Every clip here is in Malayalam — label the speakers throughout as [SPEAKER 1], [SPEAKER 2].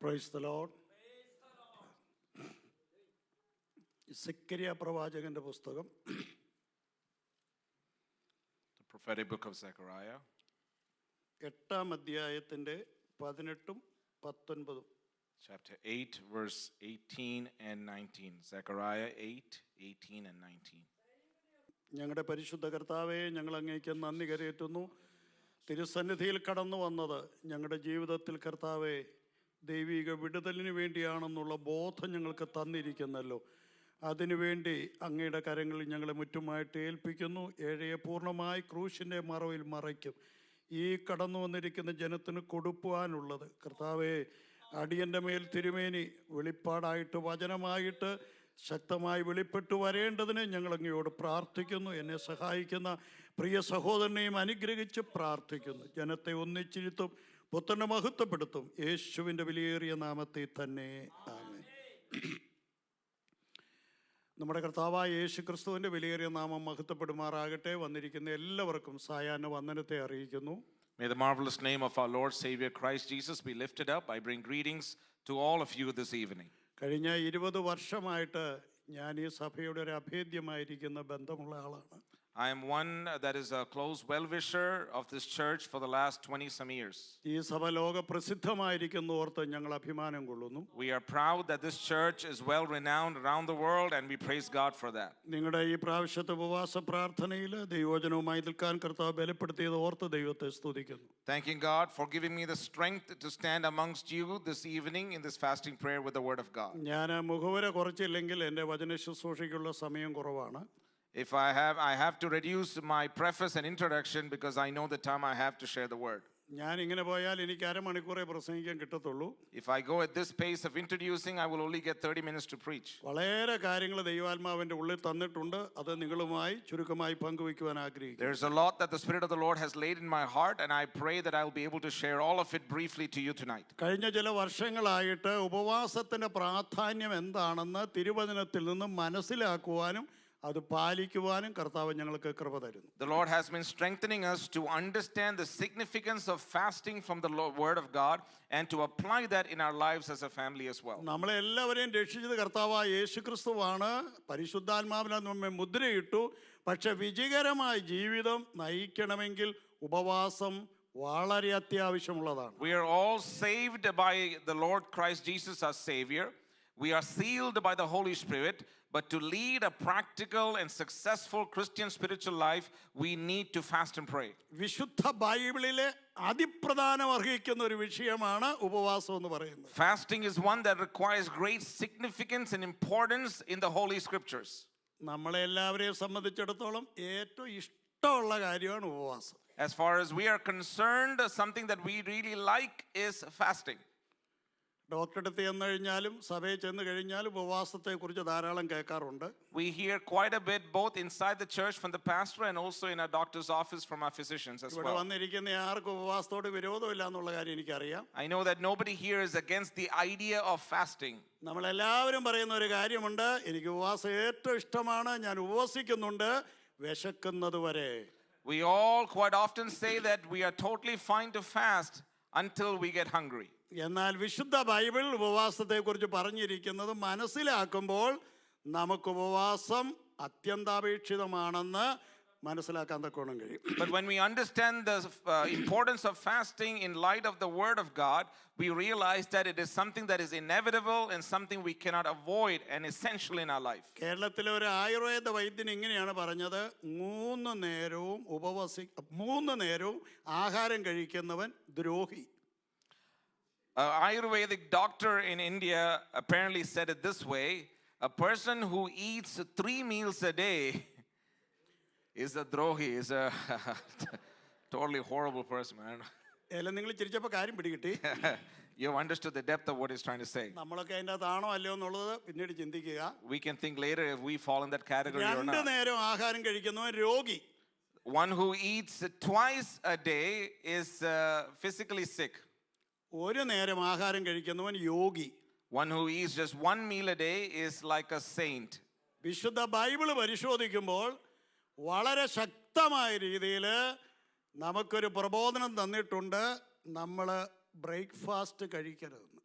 [SPEAKER 1] Praise the Lord. സെക്കര്യാ പ്രവാചകന്റെ പുസ്തകം,
[SPEAKER 2] The prophetic book of Zechariah,
[SPEAKER 1] 8-ാം അധ്യായത്തിന്റെ 18-19.
[SPEAKER 2] chapter 8, verse 18 and 19. Zechariah 8, 18 and 19.
[SPEAKER 1] ഞങ്ങളുടെ പരിശുദ്ധ കർത്താവേ, ഞങ്ങൾ അങ്ങേക്ക് നന്ദി കരയേറ്റുന്നു. തിരുസന്നിധിയിൽ കടന്നു വന്നത് ഞങ്ങളുടെ ജീവിതത്തിൽ കർത്താവേ ദൈവിക വിടുതലിന് വേണ്ടിയാണെന്നുള്ള ബോധം ഞങ്ങൾക്ക് തന്നിരിക്കുന്നല്ലോ. അതിനുവേണ്ടി അങ്ങയുടെ കരങ്ങളിൽ ഞങ്ങളെ മുറ്റുമായിട്ട് ഏൽപ്പിക്കുന്നു. ഏഴയെ പൂർണ്ണമായി ക്രൂശിൻ്റെ മറവിൽ മറയ്ക്കും. ഈ കടന്നു വന്നിരിക്കുന്ന ജനത്തിന് കൊടുക്കുവാനുള്ളത് കർത്താവേ, അടിയൻ്റെ മേൽ തിരുമേനി വെളിപ്പാടായിട്ട് വചനമായിട്ട് ശക്തമായി വെളിപ്പെട്ടു വരേണ്ടതിന് ഞങ്ങൾ അങ്ങയോട് പ്രാർത്ഥിക്കുന്നു. എന്നെ സഹായിക്കുന്ന പ്രിയ സഹോദരനെയും അനുഗ്രഹിച്ച് പ്രാർത്ഥിക്കുന്നു. ജനത്തെ ഒന്നിച്ചിരുത്തും, പുത്രനെ മഹത്വപ്പെടുത്തും. യേശുവിൻ്റെ വിലയേറിയ നാമത്തിൽ തന്നെ ആമേൻ. നമ്മുടെ കർത്താവായ യേശു ക്രിസ്തുവിൻ്റെ വിലയേറിയ നാമം മഹത്വപ്പെടുമാറാകട്ടെ. വന്നിരിക്കുന്ന എല്ലാവർക്കും സായാഹ്ന വന്ദനത്തെ അറിയിക്കുന്നു.
[SPEAKER 2] May the marvelous name of our Lord Savior Christ Jesus be lifted up. I bring greetings to all of you this evening.
[SPEAKER 1] കഴിഞ്ഞ 20 വർഷമായിട്ട് ഞാൻ ഈ സഭയുടെ ഒരു അഭേദ്യമായിരിക്കുന്ന ബന്ധമുള്ള ആളാണ്.
[SPEAKER 2] I am one that is a close well-wisher of this church for the last 20-some years.
[SPEAKER 1] ഈ സഭ ലോക പ്രസിദ്ധമായിരിക്കുന്ന ഓർത്ത് ഞങ്ങൾ അഭിമാനം കൊള്ളുന്നു.
[SPEAKER 2] We are proud that this church is well renowned around the world, and we praise God for that.
[SPEAKER 1] നിങ്ങളുടെ ഈ പ്രാവശ്യത്തെ ഉപവാസ പ്രാർത്ഥനയിൽ ദൈവവചനവുമായി നിൽക്കാൻ കർത്താവ് ബലപ്പെടുത്തിയത് ഓർത്ത് ദൈവത്തെ സ്തുതിക്കുന്നു.
[SPEAKER 2] Thanking God for giving me the strength to stand amongst you this evening in this fasting prayer with the word of God.
[SPEAKER 1] ഞാൻ മുഖവര കുറച്ചില്ലെങ്കിൽ എൻ്റെ വചന ശുശ്രൂഷയ്ക്കുള്ള സമയം കുറവാണ്.
[SPEAKER 2] If I have to reduce my preface and introduction because I know the time I have to share the word.
[SPEAKER 1] ഞാൻ ഇങ്ങനെ പോയാൽ എനിക്ക് അരമണിക്കൂറേ പ്രസംഗിക്കാൻ കിട്ടത്തുള്ളൂ.
[SPEAKER 2] If I go at this pace of introducing, I will only get 30 minutes to preach.
[SPEAKER 1] വളരെ കാര്യങ്ങൾ ദൈവാത്മാവിൻ്റെ ഉള്ളിൽ തന്നിട്ടുണ്ട്. അത് നിങ്ങളുമായി ചുരുക്കമായി പങ്കുവയ്ക്കുവാൻ ആഗ്രഹിക്കുന്നു.
[SPEAKER 2] There's a lot that the Spirit of the Lord has laid in my heart, and I pray that I'll be able to share all of it briefly to you tonight.
[SPEAKER 1] കഴിഞ്ഞ ചില വർഷങ്ങളായിട്ട് ഉപവാസത്തിൻ്റെ പ്രാധാന്യം എന്താണെന്ന് തിരുവചനത്തിൽ നിന്ന് മനസ്സിലാക്കുവാനും അത് പാലിക്കുവാനും കർത്താവ് ഞങ്ങൾക്ക് കൃപ തരുന്നു.
[SPEAKER 2] The Lord has been strengthening us to understand the significance of fasting from the word of God and to apply that in our lives as a family as well.
[SPEAKER 1] നമ്മളെ എല്ലാവരെയും രക്ഷിച്ചത് കർത്താവായ യേശു ക്രിസ്തുവാണ്. പരിശുദ്ധാത്മാവിനാൽ നമ്മെ മുദ്രയിട്ടു. പക്ഷെ വിജയകരമായ ജീവിതം നയിക്കണമെങ്കിൽ ഉപവാസം വളരെ അത്യാവശ്യമുള്ളതാണ്.
[SPEAKER 2] We are all saved by the Lord Christ Jesus our Savior. We are sealed by the Holy Spirit, but to lead a practical and successful Christian spiritual life, we need to fast and pray.
[SPEAKER 1] വിശുദ്ധ ബൈബിളിലെ അതിപ്രധാനം അർഹിക്കുന്ന ഒരു വിഷയമാണ് ഉപവാസം എന്ന് പറയുന്നത്.
[SPEAKER 2] Fasting is one that requires great significance and importance in the Holy Scriptures.
[SPEAKER 1] നമ്മളെ എല്ലാവരെയും സംബന്ധിച്ചിടത്തോളം ഏറ്റവും ഇഷ്ടമുള്ള കാര്യമാണ് ഉപവാസം.
[SPEAKER 2] As far as we are concerned, something that we really like is fasting.
[SPEAKER 1] ഡോക്ടറുടെ അടുത്ത് ചെന്ന് കഴിഞ്ഞാലും സഭയിൽ ചെന്ന് കഴിഞ്ഞാലും ഉപവാസത്തെക്കുറിച്ച് ധാരാളം കേൾക്കാറുണ്ട്.
[SPEAKER 2] We hear quite a bit both inside the church from the pastor and also in our doctor's office from our physicians as
[SPEAKER 1] ഇവിടെ
[SPEAKER 2] well.
[SPEAKER 1] വന്നിരിക്കുന്ന ആർക്കും ഉപവാസത്തോട് വിരോധമില്ല എന്നുള്ള കാര്യം എനിക്കറിയാം.
[SPEAKER 2] I know that nobody here is against the idea of fasting.
[SPEAKER 1] നമ്മളെല്ലാവരും പറയുന്ന ഒരു കാര്യമുണ്ട്, എനിക്ക് ഉപവാസം ഏറ്റവും ഇഷ്ടമാണ്, ഞാൻ ഉപവസിക്കുന്നുണ്ട് വിശക്കുന്നത് വരെ.
[SPEAKER 2] We all quite often say that we are totally fine to fast until we get hungry.
[SPEAKER 1] എന്നാൽ വിശുദ്ധ ബൈബിൾ ഉപവാസത്തെക്കുറിച്ച് പറഞ്ഞിരിക്കുന്നത് മനസ്സിലാക്കുമ്പോൾ നമുക്ക് ഉപവാസം അത്യന്താപേക്ഷിതമാണെന്ന് മനസ്സിലാക്കാൻ തക്കോണം കഴിയും.
[SPEAKER 2] But when we understand the importance of fasting in light of the word of God, we realize that it is something that is inevitable and something we cannot avoid and essential in our life.
[SPEAKER 1] കേരളത്തിലെ ഒരു ആയുർവേദ വൈദ്യൻ ഇങ്ങനെയാണ് പറഞ്ഞത്, 3 നേരവും ആഹാരം കഴിക്കുന്നവൻ ദ്രോഹി.
[SPEAKER 2] An Ayurvedic doctor in India apparently said it this way: a person who eats 3 meals a day is a drohi, is a totally horrible person, man.
[SPEAKER 1] എല്ലാം നിങ്ങൾ ചിരിച്ചപ്പോൾ കാര്യം പിടികിട്ടി.
[SPEAKER 2] You have understood the depth of what he's trying to say.
[SPEAKER 1] നമ്മളൊക്കെ അതിൻ്റെ അകത്താണോ അല്ലയോ എന്നുള്ളത് പിന്നീട് ചിന്തിക്കുക.
[SPEAKER 2] We can think later if we fall in that category or not.
[SPEAKER 1] 2 നേരം ആഹാരം കഴിക്കുന്നവൻ രോഗി.
[SPEAKER 2] One who eats twice a day is physically sick.
[SPEAKER 1] 1 നേരം ആഹാരം കഴിക്കുന്നവൻ യോഗി.
[SPEAKER 2] One who eats just 1 meal a day is like a saint.
[SPEAKER 1] വിശുദ്ധ ബൈബിള് പരിശോധിക്കുമ്പോൾ വളരെ ശക്തമായ രീതിയിൽ നമുക്കൊരു പ്രബോധനം തന്നിട്ടുണ്ട്, നമ്മൾ breakfast കഴിക്കരുതെന്ന്.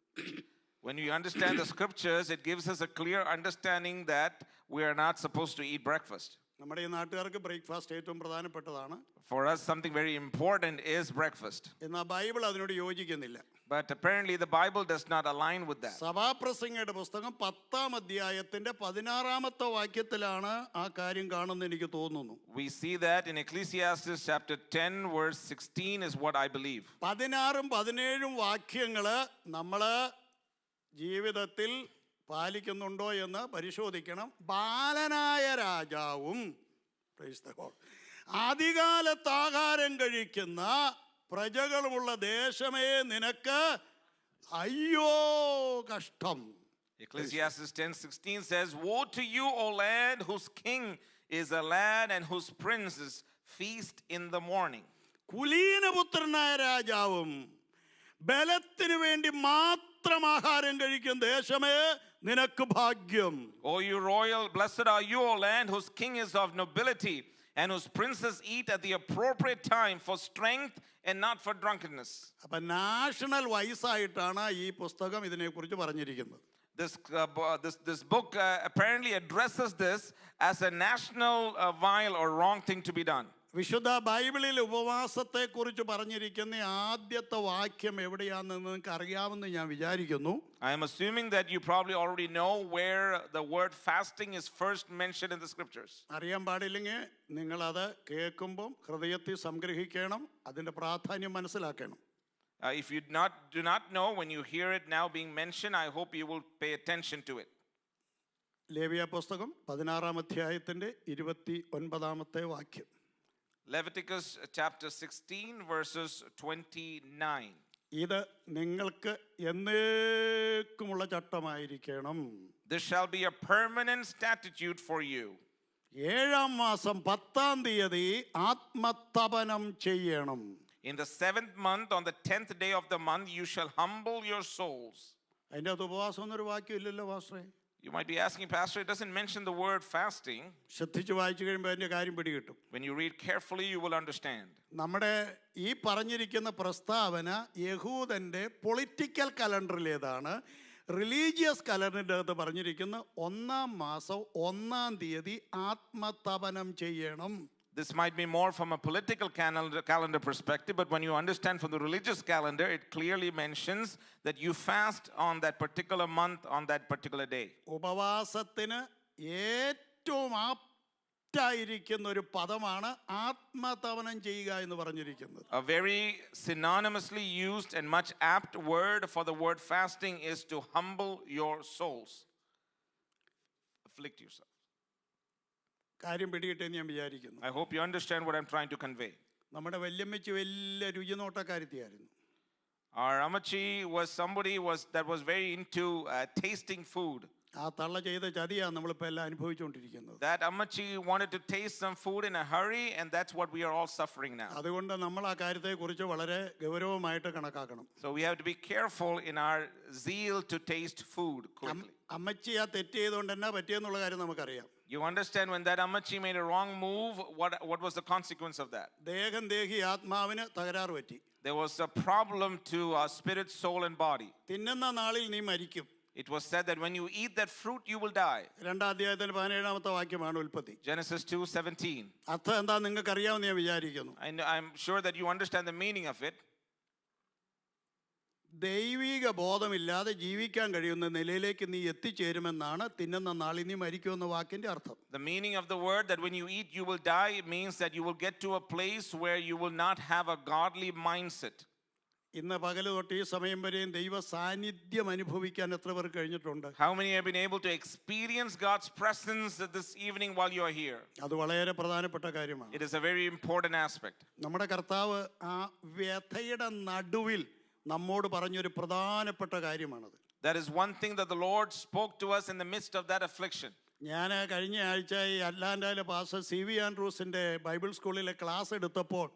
[SPEAKER 2] When you understand the scriptures, it gives us a clear understanding that we are not supposed to eat breakfast.
[SPEAKER 1] നമ്മുടെ ഈ നാട്ടുകാർക്ക് ബ്രേക്ക്ഫാസ്റ്റ് ഏറ്റവും പ്രധാനപ്പെട്ടതാണ്.
[SPEAKER 2] For us, something very important is breakfast.
[SPEAKER 1] എന്നാൽ ബൈബിൾ അതിനോട് യോജിക്കുന്നില്ല.
[SPEAKER 2] But apparently the Bible does not align with that.
[SPEAKER 1] സഭാപ്രസംഗയുടെ പുസ്തകം 10-ാം അധ്യായത്തിന്റെ 16-ാമത്തെ വാക്യത്തിലാണ് ആ കാര്യം കാണുന്നത് എനിക്ക് തോന്നുന്നു.
[SPEAKER 2] We see that in Ecclesiastes chapter 10 verse 16 is what I believe.
[SPEAKER 1] 16-ഉം 17-ഉം വാക്യങ്ങള് നമ്മള് ജീവിതത്തിൽ പാലിക്കുന്നുണ്ടോ എന്ന് പരിശോധിക്കണം. ബാലനായ രാജാവും ആദികാലത്ത് ആഹാരം കഴിക്കുന്ന പ്രജകളുമുള്ള ദേശമേ നിനക്ക് അയ്യോ കഷ്ടം.
[SPEAKER 2] Ecclesiastes 10:16 says, "Woe to you, O land, whose king is a lad and whose princes feast in the morning."
[SPEAKER 1] കുലീനപുത്രനായ രാജാവും ബലത്തിനു വേണ്ടി മാത്രം ആഹാരം കഴിക്കുന്ന ദേശമേ നിനക്ക് ഭാഗ്യം.
[SPEAKER 2] O you royal, blessed are you, O land, whose king is of nobility and whose princes eat at the appropriate time for strength and not for drunkenness.
[SPEAKER 1] അപ്പൊ നാഷണൽ വൈസ് ആയിട്ടാണ് ഈ പുസ്തകം ഇതിനെക്കുറിച്ച് പറഞ്ഞിരിക്കുന്നത്.
[SPEAKER 2] This book apparently addresses this as a national vile or wrong thing to be done.
[SPEAKER 1] വിശുദ്ധ ബൈബിളിൽ ഉപവാസത്തെക്കുറിച്ച് പറഞ്ഞിരിക്കുന്ന ആദ്യത്തെ വാക്യം എവിടെയാണെന്ന് നിങ്ങൾക്ക് അറിയാമെന്ന് ഞാൻ വിചാരിക്കുന്നു.
[SPEAKER 2] I am assuming that you probably already know where the word fasting is first mentioned in the scriptures.
[SPEAKER 1] അറിയാൻ പാടില്ലെങ്കിൽ നിങ്ങളത് കേൾക്കുമ്പം ഹൃദയത്തിൽ സംഗ്രഹിക്കണം, അതിൻ്റെ പ്രാധാന്യം മനസ്സിലാക്കണം.
[SPEAKER 2] If you do not know, when you hear it now being mentioned, I hope you will pay attention to it.
[SPEAKER 1] ലേവ്യ പുസ്തകം 16-ാം അധ്യായത്തിന്റെ 29-ാമത്തെ വാക്യം.
[SPEAKER 2] Leviticus chapter 16 verses 29.
[SPEAKER 1] ഇത് നിങ്ങൾക്ക് എന്നേക്കുമുള്ള ചട്ടമായിരിക്കണം.
[SPEAKER 2] This shall be a permanent statute for you.
[SPEAKER 1] 7-ാം മാസം 10-ാം തീയതി ആത്മതപനം ചെയ്യണം.
[SPEAKER 2] In the 7th month, on the 10th day of the month, you shall humble your souls.
[SPEAKER 1] അതിൻ്റെ അത് ഉപവാസം എന്നൊരു വാക്യം ഇല്ലല്ലോ പാസ്റ്ററേ.
[SPEAKER 2] You might be asking, Pastor, it doesn't mention the word fasting.
[SPEAKER 1] ശ്രദ്ധിച്ച് വായിച്ചു കഴിയുമ്പോൾ അതിൻ്റെ കാര്യം പിടികിട്ടും.
[SPEAKER 2] When you read carefully, you will understand.
[SPEAKER 1] നമ്മുടെ ഈ പറഞ്ഞിരിക്കുന്ന പ്രസ്താവന യഹൂദൻ്റെ പൊളിറ്റിക്കൽ കലണ്ടറിലേതാണ്. റിലീജിയസ് കലണ്ടറിൻ്റെ അകത്ത് പറഞ്ഞിരിക്കുന്ന 1-ാം മാസം 1-ാം തീയതി ആത്മതപനം ചെയ്യണം.
[SPEAKER 2] This might be more from a political calendar perspective, but when you understand from the religious calendar, it clearly mentions that you fast on that particular month, on that particular day.
[SPEAKER 1] ഉപവാസത്തിന് ഏറ്റവും ആപ്റ്റായിരിക്കുന്ന ഒരു പദമാണ് ആത്മതപനം ചെയ്യുക എന്ന് പറഞ്ഞിരിക്കുന്നത്.
[SPEAKER 2] A very synonymously used and much apt word for the word fasting is to humble your souls. Afflict yourself.
[SPEAKER 1] കാര്യം പിടികിട്ടെന്ന് ഞാൻ വിചാരിക്കുന്നു.
[SPEAKER 2] I hope you understand what I'm trying to convey.
[SPEAKER 1] നമ്മുടെ വല്യമ്മച്ചി വലിയ രുചിനോട്ടക്കാരത്തിയായിരുന്നു.
[SPEAKER 2] Our Amachi was somebody that was very into tasting food.
[SPEAKER 1] ആ തള്ള ചെയ്ത ചതിയാണ് നമ്മളിപ്പോൾ എല്ലാം അനുഭവിച്ചുകൊണ്ടിരിക്കുന്നത്.
[SPEAKER 2] That Amachi wanted to taste some food in a hurry, and that's what we are all suffering now.
[SPEAKER 1] അതുകൊണ്ട് നമ്മൾ ആ കാര്യത്തെക്കുറിച്ച് വളരെ ഗൗരവമായിട്ട് കണക്കാക്കണം.
[SPEAKER 2] So we have to be careful in our zeal to taste food quickly.
[SPEAKER 1] അമ്മച്ചി ആ തെറ്റ് ചെയ്തുകൊണ്ട് എന്നാ പറ്റിയെന്നുള്ള കാര്യം നമുക്കറിയാം.
[SPEAKER 2] You understand when that Amachi made a wrong move, what was the consequence of that?
[SPEAKER 1] ദേഹം ദേഹി ആത്മാവിന് തകരാറ് പറ്റി.
[SPEAKER 2] There was a problem to our spirit, soul, and body.
[SPEAKER 1] തിന്നുന്ന നാളിൽ നീ മരിക്കും.
[SPEAKER 2] It was said that when you eat that fruit, you will die.
[SPEAKER 1] 2-ാം അധ്യായത്തിന്റെ 17-ാമത്തെ വാക്യമാണ് ഉൽപ്പത്തി.
[SPEAKER 2] Genesis 2:17.
[SPEAKER 1] അർത്ഥം എന്താ നിങ്ങൾക്ക് അറിയാമെന്ന് ഞാൻ വിചാരിക്കുന്നു.
[SPEAKER 2] I'm sure that you understand the meaning of it.
[SPEAKER 1] ദൈവിക ബോധമില്ലാതെ ജീവിക്കാൻ കഴിയുന്ന നിലയിലേക്ക് നീ എത്തിച്ചേരുമെന്നാണ് തിന്നുന്ന നാളിൽ നീ മരിക്കുമെന്ന വാക്കിന്റെ അർത്ഥം.
[SPEAKER 2] The meaning of the word that when you eat you will die means that you will get to a place where you will not have a godly mindset.
[SPEAKER 1] ഇന്ന് പകൽ തൊട്ട് ഈ സമയം വരെയും ദൈവ സാന്നിധ്യം അനുഭവിക്കാൻ എത്ര പേർ കഴിഞ്ഞിട്ടുണ്ട്?
[SPEAKER 2] How many have been able to experience God's presence this evening while you are here?
[SPEAKER 1] അത് വളരെ പ്രധാനപ്പെട്ട കാര്യമാണ്.
[SPEAKER 2] It is a very important aspect.
[SPEAKER 1] നമ്മുടെ കർത്താവ് ആ വ്യഥയുടെ നടുവിൽ നമ്മോട് പറഞ്ഞൊരു പ്രധാനപ്പെട്ട കാര്യമാണത്.
[SPEAKER 2] That is one thing that the Lord spoke to us in the midst of that affliction.
[SPEAKER 1] ഞാൻ കഴിഞ്ഞ ആഴ്ച ഈ അറ്റ്ലാന്റയിലെ പാസ്റ്റർ CV ആൻഡ്രൂസിൻ്റെ ബൈബിൾ സ്കൂളിലെ ക്ലാസ് എടുത്തപ്പോൾ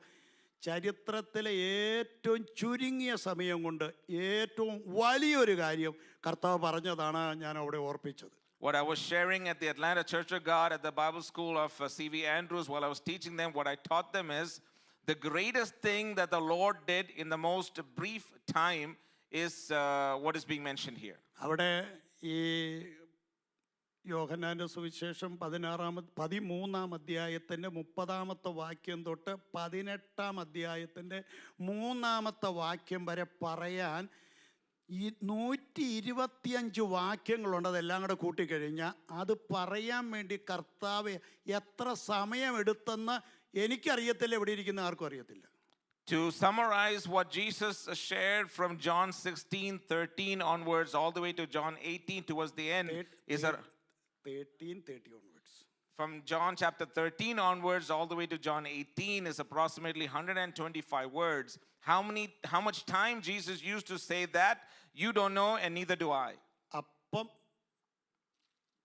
[SPEAKER 1] ചരിത്രത്തിലെ ഏറ്റവും ചുരുങ്ങിയ സമയം കൊണ്ട് ഏറ്റവും വലിയൊരു കാര്യം കർത്താവ് പറഞ്ഞതാണ് ഞാൻ അവിടെ ഓർപ്പിച്ചത്.
[SPEAKER 2] What I was sharing at the Atlanta Church of God at the Bible School of CV Andrews while I was teaching them, what I taught them is the greatest thing that the Lord did in the most brief time is what is being mentioned here.
[SPEAKER 1] അവിടെ ഈ യോഹന്നാന്റെ സുവിശേഷം 13-ാം അധ്യായത്തിൻ്റെ 30-ാമത്തെ വാക്യം തൊട്ട് 18-ാം അധ്യായത്തിൻ്റെ 3-ാമത്തെ വാക്യം വരെ പറയാൻ ഈ 125 വാക്യങ്ങളുണ്ട്. അതെല്ലാം കൂടെ കൂട്ടിക്കഴിഞ്ഞാൽ അത് പറയാൻ വേണ്ടി കർത്താവ് എത്ര സമയമെടുത്തെന്ന് എനിക്കറിയത്തില്ല, ഇവിടെ ഇരിക്കുന്ന ആർക്കും അറിയത്തില്ല.
[SPEAKER 2] To summarize what Jesus shared from John 16:13 onwards all the way to John 18 towards the end is
[SPEAKER 1] 13:30 onwards.
[SPEAKER 2] From John chapter 13 onwards all the way to John 18 is approximately 125 words. How much time Jesus used to say that, you don't know and neither do I.
[SPEAKER 1] അപ്പം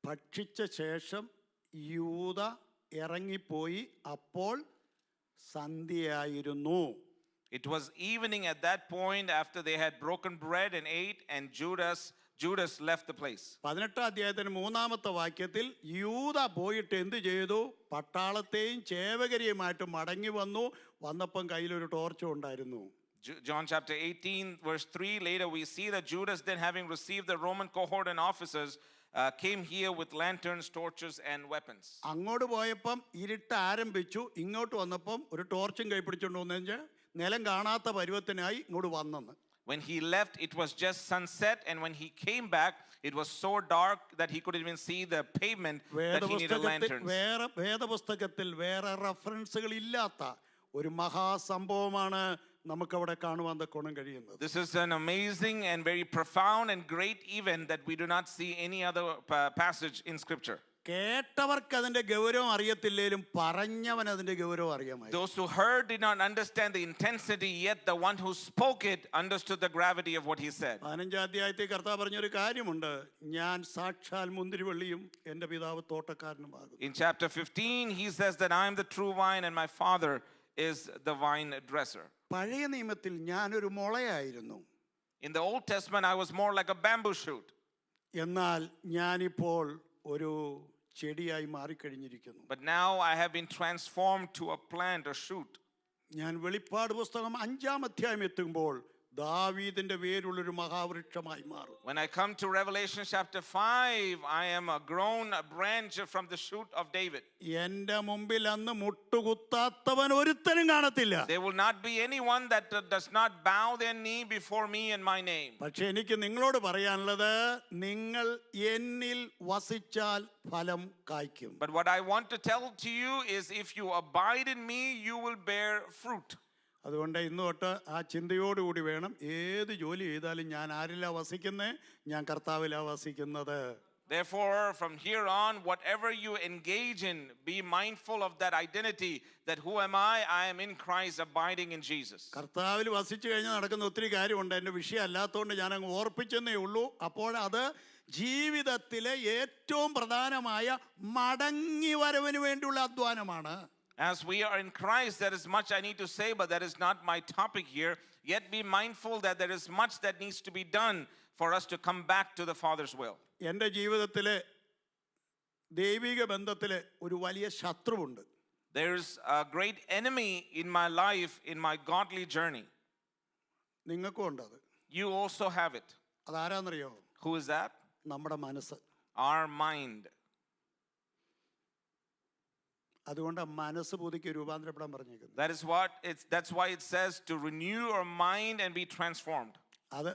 [SPEAKER 1] ഭക്ഷിച്ച ശേഷം യൂദ ഇറങ്ങിപ്പോയി, അപ്പോൾ സന്ധ്യയായിരുന്നു.
[SPEAKER 2] It was evening at that point after they had broken bread and ate, and Judas left the place. 18-ാം
[SPEAKER 1] അധ്യായത്തിന് 3-ാമത്തെ വാക്യത്തിൽ യൂദ പോയിട്ട് എന്ത് ചെയ്തു? പട്ടാളത്തെയും ചേവകരിയുമായിട്ട് മടങ്ങി വന്നപ്പം കയ്യിലൊരു ടോർച്ചും ഉണ്ടായിരുന്നു.
[SPEAKER 2] John chapter 18 verse 3, later we see that Judas, then having received the Roman cohort and officers, came here with lanterns, torches and weapons.
[SPEAKER 1] അങ്ങോട്ട് പോയപ്പം ഇരുട്ട് ആരംഭിച്ചു, ഇങ്ങോട്ട് വന്നപ്പം ഒരു ടോർച്ചും കൈ പിടിച്ചുകൊണ്ട് വന്നു, നിലം കാണാത്ത പരുവത്തിനായി ഇങ്ങോട്ട് വന്നെന്ന്.
[SPEAKER 2] When he left, it was just sunset, and when he came back, it was so dark that he couldn't even see the pavement, that he needed lanterns.
[SPEAKER 1] വേദപുസ്തകത്തിൽ വേറെ റെഫറൻസുകൾ ഇല്ലാത്ത ഒരു മഹാസംഭവമാണ് നമുക്കവിടെ കാണുവാൻ തക്കോണം കഴിയുന്നത്.
[SPEAKER 2] This is an amazing and very profound and great event that we do not see any other passage in scripture.
[SPEAKER 1] കേട്ടവർക്ക് അതിന്റെ ഗൗരവം അറിയത്തില്ലേലും പറഞ്ഞവൻ അതിന്റെ ഗൗരവം അറിയാമായി.
[SPEAKER 2] Those who heard did not understand the intensity, yet the one who spoke it understood the gravity of what he said.
[SPEAKER 1] 15-ാം അധ്യായത്തിൽ കർത്താവ് പറഞ്ഞൊരു കാര്യമുണ്ട്, ഞാൻ സാക്ഷാൽ മുന്തിരിവള്ളിയും എൻ്റെ പിതാവ് തോട്ടക്കാരനുമാകും.
[SPEAKER 2] In chapter 15 he says that I am the true vine and my father is the vine dresser.
[SPEAKER 1] പഴയ നിയമത്തിൽ ഞാനൊരു മുളയായിരുന്നു.
[SPEAKER 2] In the Old Testament I was more like a bamboo shoot.
[SPEAKER 1] എന്നാൽ ഞാനിപ്പോൾ ഒരു ചെടിയായി മാറിക്കഴിഞ്ഞിരിക്കുന്നു.
[SPEAKER 2] But now I have been transformed to a plant, a shoot.
[SPEAKER 1] ഞാൻ വെളിപ്പാട് പുസ്തകം 5-ാം അധ്യായം എത്തുമ്പോൾ ദാവീദിന്റെ വേരുള്ളൊരു മഹാവൃക്ഷമായി മാറും.
[SPEAKER 2] When I come to Revelation chapter 5, I am a grown branch from the shoot of David.
[SPEAKER 1] എൻ്റെ മുമ്പിൽ അന്ന് മുട്ടുകുത്താത്തവൻ ഒരുത്തനും കാണത്തില്ല.
[SPEAKER 2] There will not be anyone that does not bow their knee before me in my name.
[SPEAKER 1] പക്ഷേ എനിക്ക് നിങ്ങളോട് പറയാനുള്ളത്, നിങ്ങൾ എന്നിൽ വസിച്ചാൽ ഫലം കായ്ക്കും.
[SPEAKER 2] But what I want to tell to you is, if you abide in me, you will bear fruit.
[SPEAKER 1] അതുകൊണ്ട് ഇന്ന് തൊട്ട് ആ ചിന്തയോടുകൂടി വേണം ഏത് ജോലി ചെയ്താലും ഞാൻ ആരിലാ വസിക്കുന്നത്? ഞാൻ കർത്താവിലാ വസിക്കുന്നത്.
[SPEAKER 2] Therefore, from here on, whatever you engage in, be mindful of that identity, that who am I? I am in Christ, abiding in Jesus.
[SPEAKER 1] കർത്താവിൽ വസിച്ചു കഴിഞ്ഞാൽ നടക്കുന്ന ഒത്തിരി കാര്യമുണ്ട്. എൻ്റെ വിഷയം അല്ലാത്തതുകൊണ്ട് ഞാൻ അങ്ങ് ഓർപ്പിച്ചെന്നേ ഉള്ളൂ. അപ്പോൾ അത് ജീവിതത്തിലെ ഏറ്റവും പ്രധാനമായ മടങ്ങി വരവിന് വേണ്ടിയുള്ള അധ്വാനമാണ്.
[SPEAKER 2] As we are in Christ, there is much I need to say, but that is not my topic here. Yet be mindful that there is much that needs to be done for us to come back to the Father's will.
[SPEAKER 1] എൻ്റെ ജീവിതത്തിലെ ദൈവിക ബന്ധത്തിലെ ഒരു വലിയ ശത്രുവുണ്ട്.
[SPEAKER 2] There is a great enemy in my life, in my godly journey.
[SPEAKER 1] നിങ്ങൾക്കും ഉണ്ട് അത്.
[SPEAKER 2] You also have it.
[SPEAKER 1] അതാരാന്നറിയോ?
[SPEAKER 2] Who is that?
[SPEAKER 1] നമ്മുടെ മനസ്സ്.
[SPEAKER 2] Our mind.
[SPEAKER 1] അതുകൊണ്ട് മനസ്സ് പുതുക്കി രൂപാന്തരപ്പെടാൻ പറഞ്ഞേക്കുന്നു.
[SPEAKER 2] That's why it says to renew your mind and be transformed.
[SPEAKER 1] അത്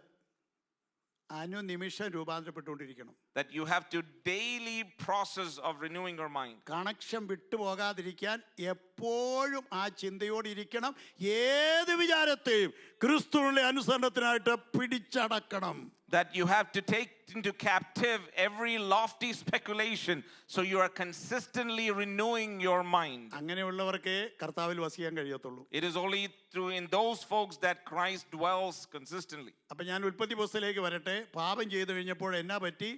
[SPEAKER 1] അനുനിമിഷം രൂപാന്തരപ്പെട്ടുകൊണ്ടിരിക്കണം.
[SPEAKER 2] That you have to daily process of renewing your mind.
[SPEAKER 1] Connection വിട്ടുപോകാതിരിക്കാൻ എപ്പോഴും ആ ചിന്തയോടെ ഇരിക്കണം. ഏത് വിചാരത്തെയും ക്രിസ്തുവിന്റെ അനുസരണത്തിനായിട്ട് പിടിച്ചടക്കണം.
[SPEAKER 2] That you have to take into captive every lofty speculation, so you are consistently renewing your mind.
[SPEAKER 1] അങ്ങനെയുള്ളവർക്കേ കർത്താവിൽ വസിക്കാൻ കഴിയത്തുള്ളൂ.
[SPEAKER 2] It is only through in those folks that Christ dwells consistently.
[SPEAKER 1] അപ്പോൾ ഞാൻ ഉൽപ്പത്തി പുസ്തകത്തിലേക്ക് വരട്ടെ. പാപം ചെയ്തു കഴിഞ്ഞപ്പോൾ എന്നാ പറ്റി?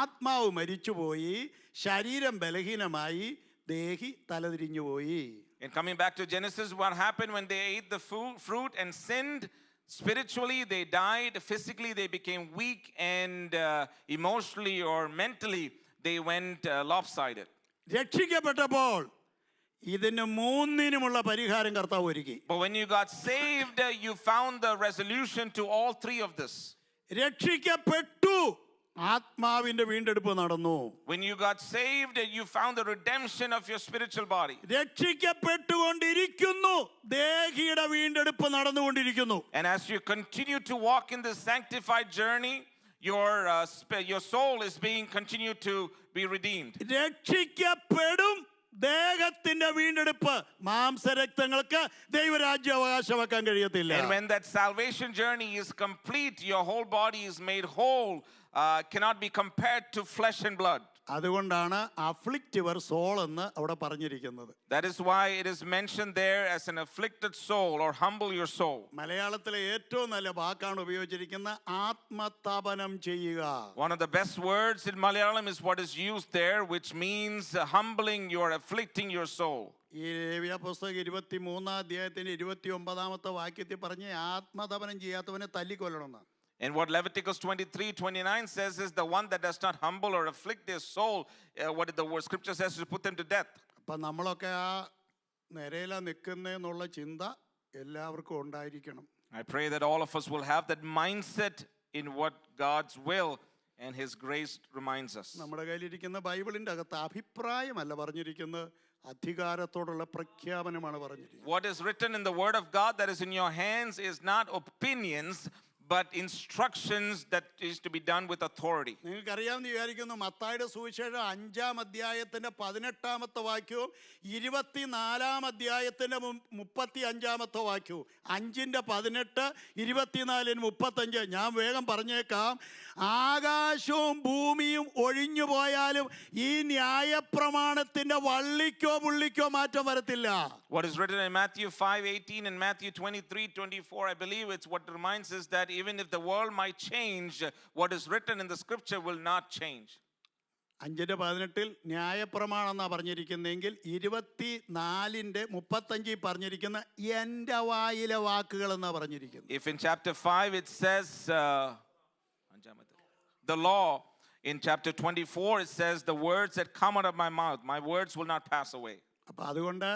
[SPEAKER 1] ആത്മാവ് മരിച്ചുപോയി, ശരീരം ബലഹീനമായി, ദേഹി തലതിരിഞ്ഞുപോയി.
[SPEAKER 2] And coming back to Genesis, what happened when they ate the fruit and sinned? Spiritually they died, physically they became weak, and emotionally or mentally they went lopsided.
[SPEAKER 1] രക്ഷിക്കപ്പെട്ടപ്പോൾ ഇതിന് മൂന്നിനുമുള്ള പരിഹാരം കർത്താവ് ഒരുക്കി.
[SPEAKER 2] But when you got saved, you found the resolution to all three of this.
[SPEAKER 1] രക്ഷിക്കപ്പെട്ടു, ആത്മാവിന്റെ വീണ്ടെടുപ്പ് നടന്നു.
[SPEAKER 2] When you got saved, you found the redemption of your spiritual body.
[SPEAKER 1] രക്ഷിക്കപ്പെട്ടുകൊണ്ടിരിക്കുന്നു, ദേഹിയുടെ വീണ്ടെടുപ്പ് നടന്നുകൊണ്ടിരിക്കുന്നു.
[SPEAKER 2] And as you continue to walk in this sanctified journey, your soul is being continued to be redeemed.
[SPEAKER 1] രക്ഷിക്കപ്പെടും, ദേഹത്തിന്റെ വീണ്ടെടുപ്പ് മാംസരക്തങ്ങൾക്ക് ദൈവരാജ്യം അവകാശമാക്കാൻ കഴിയത്തില്ല.
[SPEAKER 2] And when that salvation journey is complete, your whole body is made whole, cannot be compared to flesh and blood.
[SPEAKER 1] അതുകൊണ്ടാണ് അഫ്ലിക്റ്റീവർ സോൾ എന്ന് അവിടെ പറഞ്ഞിരിക്കുന്നത്.
[SPEAKER 2] That is why it is mentioned there as an afflicted soul, or humble your soul.
[SPEAKER 1] മലയാളത്തിലെ ഏറ്റവും നല്ല വാക്കാണ് ഉപയോഗിച്ചിരിക്കുന്ന ആത്മതാപനം ചെയ്യുക.
[SPEAKER 2] One of the best words in Malayalam is what is used there, which means humbling, you are afflicting your soul.
[SPEAKER 1] ഈ ലേവ്യ പുസ്തകം 23 അധ്യായത്തിന്റെ 29 വാക്യത്തിൽ പറഞ്ഞ ആത്മതപനം ചെയ്യാത്തവനെ തല്ലിക്കൊല്ലണമെന്ന്.
[SPEAKER 2] And what Leviticus 23:29 says is the one that does not humble or afflict their soul, what the word scripture says is to put them to death.
[SPEAKER 1] അപ്പം നമ്മളൊക്കെ ആ നിരയിലാ നിൽക്കുന്നേന്നുള്ള ചിന്ത എല്ലാവർക്കും ഉണ്ടായിരിക്കണം.
[SPEAKER 2] I pray that all of us will have that mindset in what God's will and His grace reminds us.
[SPEAKER 1] നമ്മുടെ കയ്യിലിരിക്കുന്ന ബൈബിളിന്റെ അകത്ത് അഭിപ്രായമല്ല പറഞ്ഞിരിക്കുന്നത്, അധികാരത്തോടുള്ള പ്രഖ്യാപനമാണ് പറഞ്ഞിരിക്കുന്നത്.
[SPEAKER 2] What is written in the word of God that is in your hands is not opinions, but instructions that is to be done with authority.
[SPEAKER 1] നിങ്ങൾക്കറിയാമെന്ന് വിചാരിക്കുന്നു, മത്തായിയുടെ സുവിശേഷം 5-ാം അധ്യായത്തിന്റെ 18-ാമത്തെ വാക്യവും 24-ാം അധ്യായത്തിന്റെ 35-ാമത്തെ വാക്യവും 5-ന്റെ 18, 24-ന് 35. ഞാൻ വേഗം പറഞ്ഞേക്കാം. ആകാശവും ഭൂമിയും ഒഴിഞ്ഞു പോയാലും ഈ ന്യായപ്രമാണത്തിന്റെ വള്ളിക്കോ പുള്ളിക്കോ മാറ്റം വരത്തില്ല.
[SPEAKER 2] What is written in Matthew 5:18 and Matthew 23:24, I believe it's what reminds us that even if the world might change, what is written in the scripture will not change.
[SPEAKER 1] 5-ന്റെ 18 ന്യായപ്രമാണം എന്നാ പറഞ്ഞിരിക്കുന്നെങ്കിൽ 24-ന്റെ 35 പറഞ്ഞിരിക്കുന്ന എൻ്റെ വായിലെ വാക്കുകൾ എന്നാ പറഞ്ഞിരിക്കുന്നത്.
[SPEAKER 2] If in chapter 5 it says the law, in chapter 24 it says the words that come out of my mouth, my words will not pass away.
[SPEAKER 1] അപ്പം അതുകൊണ്ട്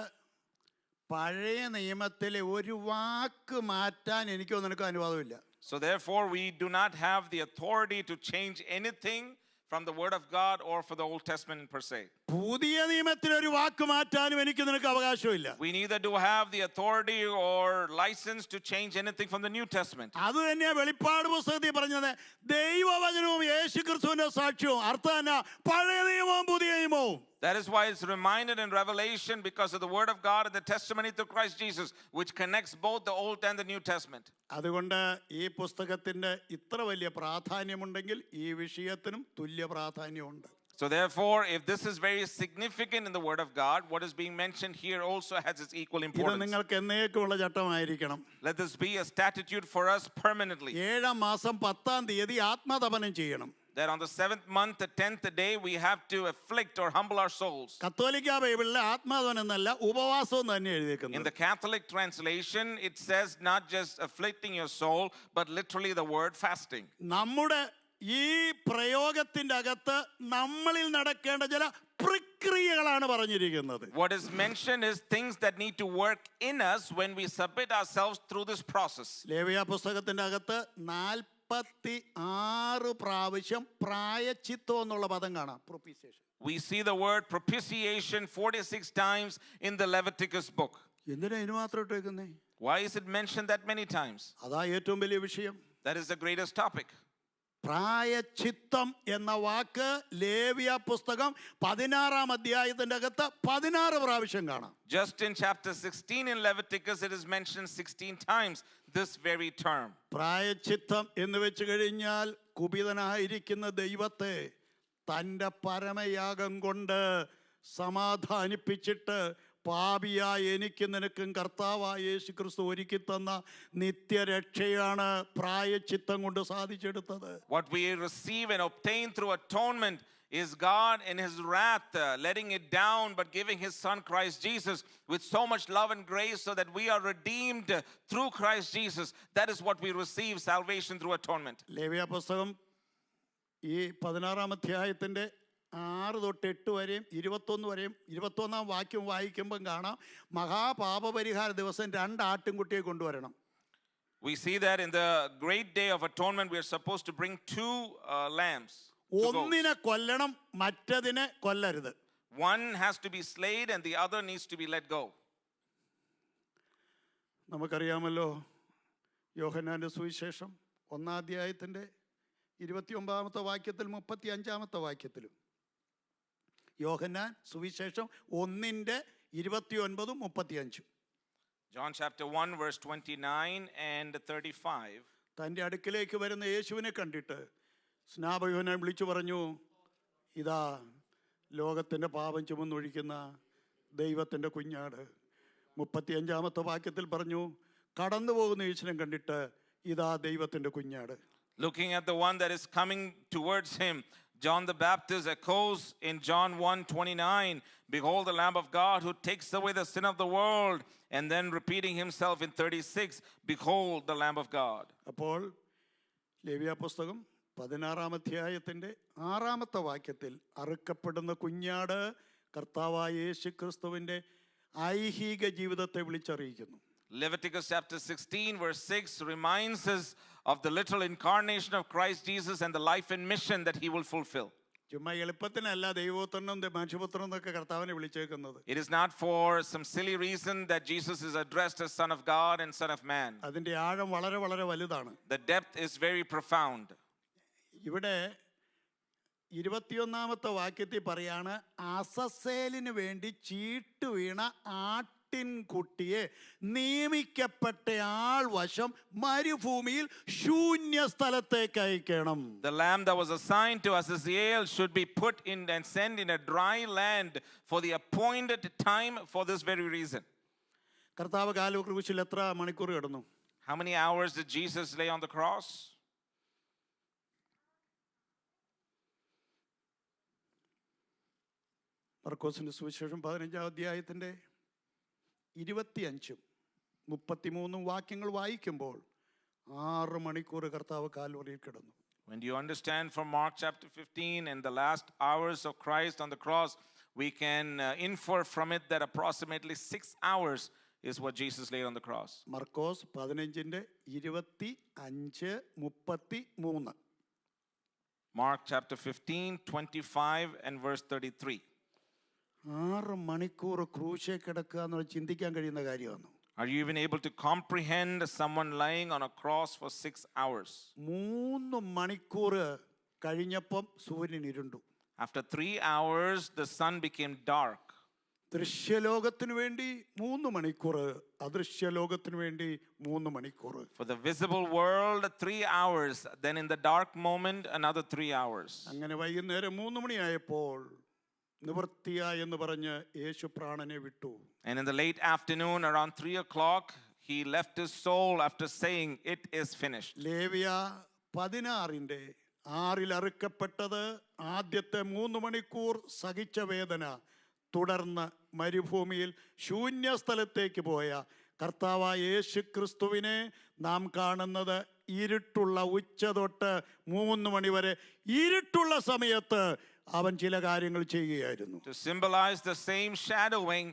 [SPEAKER 1] പഴയ നിയമത്തിലെ ഒരു വാക്ക് മാറ്റാൻ എനിക്കോ നിനക്കോ അനുവാദമില്ല.
[SPEAKER 2] So therefore we do not have the authority to change anything from the word of God or for the Old Testament per se.
[SPEAKER 1] പുതിയ നിയമത്തിൽ ഒരു വാക്ക് മാറ്റാനും എനിക്ക് നിനക്ക് അവകാശമില്ല.
[SPEAKER 2] We neither do have the authority or license to change anything from the New Testament.
[SPEAKER 1] അത് തന്നെയാ വെളിപ്പാട് പുസ്തകത്തിൽ പറഞ്ഞത്. ദൈവവചനവും യേശുക്രിസ്തുവിന്റെ സാക്ഷ്യവും അർത്ഥം എന്നാ? പഴയ നിയമവും പുതിയ നിയമവും.
[SPEAKER 2] That is why it's reminded in Revelation because of the word of God and the testimony through Christ Jesus, which connects both the Old and the New Testament.
[SPEAKER 1] അതുകൊണ്ട് ഈ പുസ്തകത്തിന്റെ ഇത്ര വലിയ പ്രാധാന്യമുണ്ടെങ്കിൽ ഈ വിഷയത്തിനും തുല്യ പ്രാധാന്യമുണ്ട്.
[SPEAKER 2] So therefore, if this is very significant in the word of God, what is being mentioned here also has its equal
[SPEAKER 1] ഇത്
[SPEAKER 2] importance.
[SPEAKER 1] നിങ്ങൾക്ക് എന്നേക്കുമുള്ള ചട്ടമായിരിക്കണം.
[SPEAKER 2] Let this be a statute for us permanently.
[SPEAKER 1] 7-ാം മാസം 10-ാം തീയതി ആത്മതപനം ചെയ്യണം.
[SPEAKER 2] That on the 7th month, the 10th day, we have to afflict or humble our souls.
[SPEAKER 1] കത്തോലിക്ക ബൈബിളിലെ ആത്മതപനം എന്നല്ല, ഉപവാസം തന്നെ
[SPEAKER 2] In
[SPEAKER 1] എഴുതിയിരിക്കുന്നത്.
[SPEAKER 2] the Catholic translation, it says not just afflicting your soul, but literally the word fasting.
[SPEAKER 1] നമ്മുടെ ഈ പ്രയോഗത്തിന്റെ അകത്ത് നമ്മളിൽ നടക്കേണ്ട ചില പ്രക്രിയകളാണ് പറഞ്ഞിരിക്കുന്നത്.
[SPEAKER 2] What is mentioned is things that need to work in us when we submit ourselves through this process.
[SPEAKER 1] ലേവ്യ പുസ്തകത്തിന്റെ അകത്ത് 46 പ്രാവശ്യം പ്രായശ്ചിത്തം എന്നുള്ള പദം കാണാം. പ്രൊപ്പീസിയേഷൻ.
[SPEAKER 2] We see the word propitiation 46 times in the Leviticus book.
[SPEAKER 1] എന്തിനാ ഇതിന് മാത്രം ഇട്ടേക്കുന്നേ?
[SPEAKER 2] Why is it mentioned that many times?
[SPEAKER 1] അതാ ഏറ്റവും വലിയ വിഷയം.
[SPEAKER 2] That is the greatest topic.
[SPEAKER 1] പ്രായശ്ചിത്തം എന്ന വാക്ക് ലേവ്യ പുസ്തകം 16-ാം അധ്യായത്തിന്റെ അകത്ത് 16 പ്രാവശ്യം കാണാം.
[SPEAKER 2] Just in chapter 16 in Leviticus, it is mentioned 16 times, this very term.
[SPEAKER 1] പ്രായശ്ചിത്തം എന്ന് വെച്ച് കഴിഞ്ഞാൽ കുപിതനായിരിക്കുന്ന ദൈവത്തെ തൻ്റെ പരമയാഗം കൊണ്ട് സമാധാനിപ്പിച്ചിട്ട് പാപിയായ എനിക്ക് നിനക്കും കർത്താവായ യേശുക്രിസ്തു ഒരുക്കി തന്ന നിത്യരക്ഷയാണ് പ്രായശ്ചിത്തം കൊണ്ട് സാധിച്ചെടുത്തത്.
[SPEAKER 2] What we receive and obtain through atonement is God in His wrath letting it down, but giving His Son Christ Jesus with so much love and grace so that we are redeemed through Christ Jesus. That is what we receive, salvation through atonement.
[SPEAKER 1] ലേവ്യ പുസ്തകം ഈ 16-ാം അധ്യായത്തിന്റെ 6 തൊട്ട് 8 വരെയും 21 വരെയും 21-ാം വാക്യം വായിക്കുമ്പം കാണാം മഹാപാപപരിഹാര ദിവസം 2 ആട്ടിൻകുട്ടിയെ കൊണ്ടുവരണം.
[SPEAKER 2] We see that in the great day of atonement, we are supposed to bring 2 lambs.
[SPEAKER 1] ഒന്നിനെ കൊല്ലണം, മറ്റതിനെ കൊല്ലരുത്.
[SPEAKER 2] One has to be slain and the other needs to be let go.
[SPEAKER 1] നമുക്കറിയാമല്ലോ യോഹന്നാന്റെ സുവിശേഷം 1-ാം അധ്യായത്തിൻ്റെ 29-ാമത്തെ വാക്യത്തിൽ 35-ാമത്തെ വാക്യത്തിലും യോഹന്നാൻ സുവിശേഷം 1-ന്റെ 29-ഉം 35-ഉം
[SPEAKER 2] John chapter 1 verse 29 and 35.
[SPEAKER 1] തൻ്റെ അടുക്കിലേക്ക് വരുന്ന യേശുവിനെ കണ്ടിട്ട് സ്നാപകനെ വിളിച്ചു പറഞ്ഞു, ഇതാ ലോകത്തിൻ്റെ പാപം ചുമന്നൊഴിക്കുന്ന ദൈവത്തിൻ്റെ കുഞ്ഞാട്. 35-ാമത്തെ വാക്യത്തിൽ പറഞ്ഞു, കടന്നു പോകുന്ന യേശുവിനെ കണ്ടിട്ട് ഇതാ ദൈവത്തിൻ്റെ കുഞ്ഞാട്.
[SPEAKER 2] Looking at the one that is coming towards him, John the Baptist echoes in John 1:29, behold the Lamb of God who takes away the sin of the world, and then repeating himself in 36, behold the Lamb of God.
[SPEAKER 1] അപ്പോൾ ലേവ്യ പുസ്തകം 16-ാം അധ്യായത്തിൻ്റെ 6-ാമത്തെ വാക്യത്തിൽ അറുക്കപ്പെടുന്ന കുഞ്ഞാട് കർത്താവായ യേശു ക്രിസ്തുവിൻ്റെ ഐഹിക ജീവിതത്തെ വിളിച്ചറിയിക്കുന്നു.
[SPEAKER 2] Leviticus chapter 16 verse 6 reminds us of the literal incarnation of Christ Jesus and the life and mission that he will fulfill.
[SPEAKER 1] ചുമ്മാ എളുപ്പത്തിനല്ല ദൈവപുത്രനും മനുഷ്യപുത്രനും എന്നൊക്കെ കർത്താവിനെ വിളിച്ചേക്കുന്നത്.
[SPEAKER 2] It is not for some silly reason that Jesus is addressed as Son of God and Son of Man.
[SPEAKER 1] അതിൻ്റെ ആഴം വളരെ വളരെ വലുതാണ്.
[SPEAKER 2] The depth is very profound.
[SPEAKER 1] ഇവിടെ 21-ാമത്തെ വാക്യത്തിൽ പറയാണ്, അസസ്സേലിന് വേണ്ടി ചീട്ട് വീണ ആട്ടിൻകുട്ടിയെ നിയമിക്കപ്പെട്ട ആൾ വശം മരുഭൂമിയിൽ ശൂന്യ സ്ഥലത്തേക്ക് അയക്കണം.
[SPEAKER 2] The lamb that was assigned to Azazel should be put in and sent in a dry land for the appointed time for this very reason.
[SPEAKER 1] കർത്താവ് കാൽവരി ക്രൂശിൽ എത്ര മണിക്കൂർ കിടന്നു?
[SPEAKER 2] How many hours did Jesus lay on the cross?
[SPEAKER 1] മർക്കോസിന്റെ സുവിശേഷം 15-ാം അധ്യായത്തിൻ്റെ 25-ഉം 33-ഉം വാക്യങ്ങൾ വായിക്കുമ്പോൾ 6 മണിക്കൂർ കർത്താവ് കാൽവരിയിൽ കിടന്നു.
[SPEAKER 2] When you understand from Mark chapter 15 and the last hours of Christ on the cross, we can infer from it that approximately 6 hours is what Jesus laid on the cross.
[SPEAKER 1] Markose 15-ന്റെ 25, 33.
[SPEAKER 2] Mark chapter 15, 25 and verse 33.
[SPEAKER 1] 6 മണിക്കൂർ ക്രൂശിൽ കിടക്കുക എന്ന് ചിന്തിക്കാൻ കഴിയുന്ന കാര്യമാണ്.
[SPEAKER 2] Are you even able to comprehend someone lying on a cross for 6 hours?
[SPEAKER 1] 3 മണിക്കൂർ കഴിഞ്ഞപ്പം സൂര്യൻ ഇരുണ്ടു.
[SPEAKER 2] After 3 hours, the sun became dark.
[SPEAKER 1] ദൃശ്യലോകത്തിന് വേണ്ടി 3 മണിക്കൂർ, അദൃശ്യലോകത്തിന് വേണ്ടി 3 മണിക്കൂർ.
[SPEAKER 2] For the visible world, 3 hours. Then in the dark moment, another 3 hours.
[SPEAKER 1] അങ്ങനെ വൈകുന്നേരം 3 മണിയായപ്പോൾ നിവൃത്തിയായി എന്ന് പറഞ്ഞ് യേശു പ്രാണനെ വിട്ടു.
[SPEAKER 2] And in the late afternoon, around 3 o'clock, he left his soul after saying, "It is finished."
[SPEAKER 1] ലേവ്യ 16-ന്റെ 6-ൽ അറുക്കപ്പെട്ടത് ആദ്യത്തെ 3 മണിക്കൂർ സഹിച്ച വേദന, തുടർന്ന് മരുഭൂമിയിൽ ശൂന്യസ്ഥലത്തേക്ക് പോയ കർത്താവായ യേശു ക്രിസ്തുവിനെ നാം കാണുന്നത് ഇരുട്ടുള്ള ഉച്ച തൊട്ട് 3 മണി വരെ ഇരുട്ടുള്ള സമയത്ത് അവൻ ചില കാര്യങ്ങൾ ചെയ്യുകയായിരുന്നു.
[SPEAKER 2] To symbolize the same shadowing,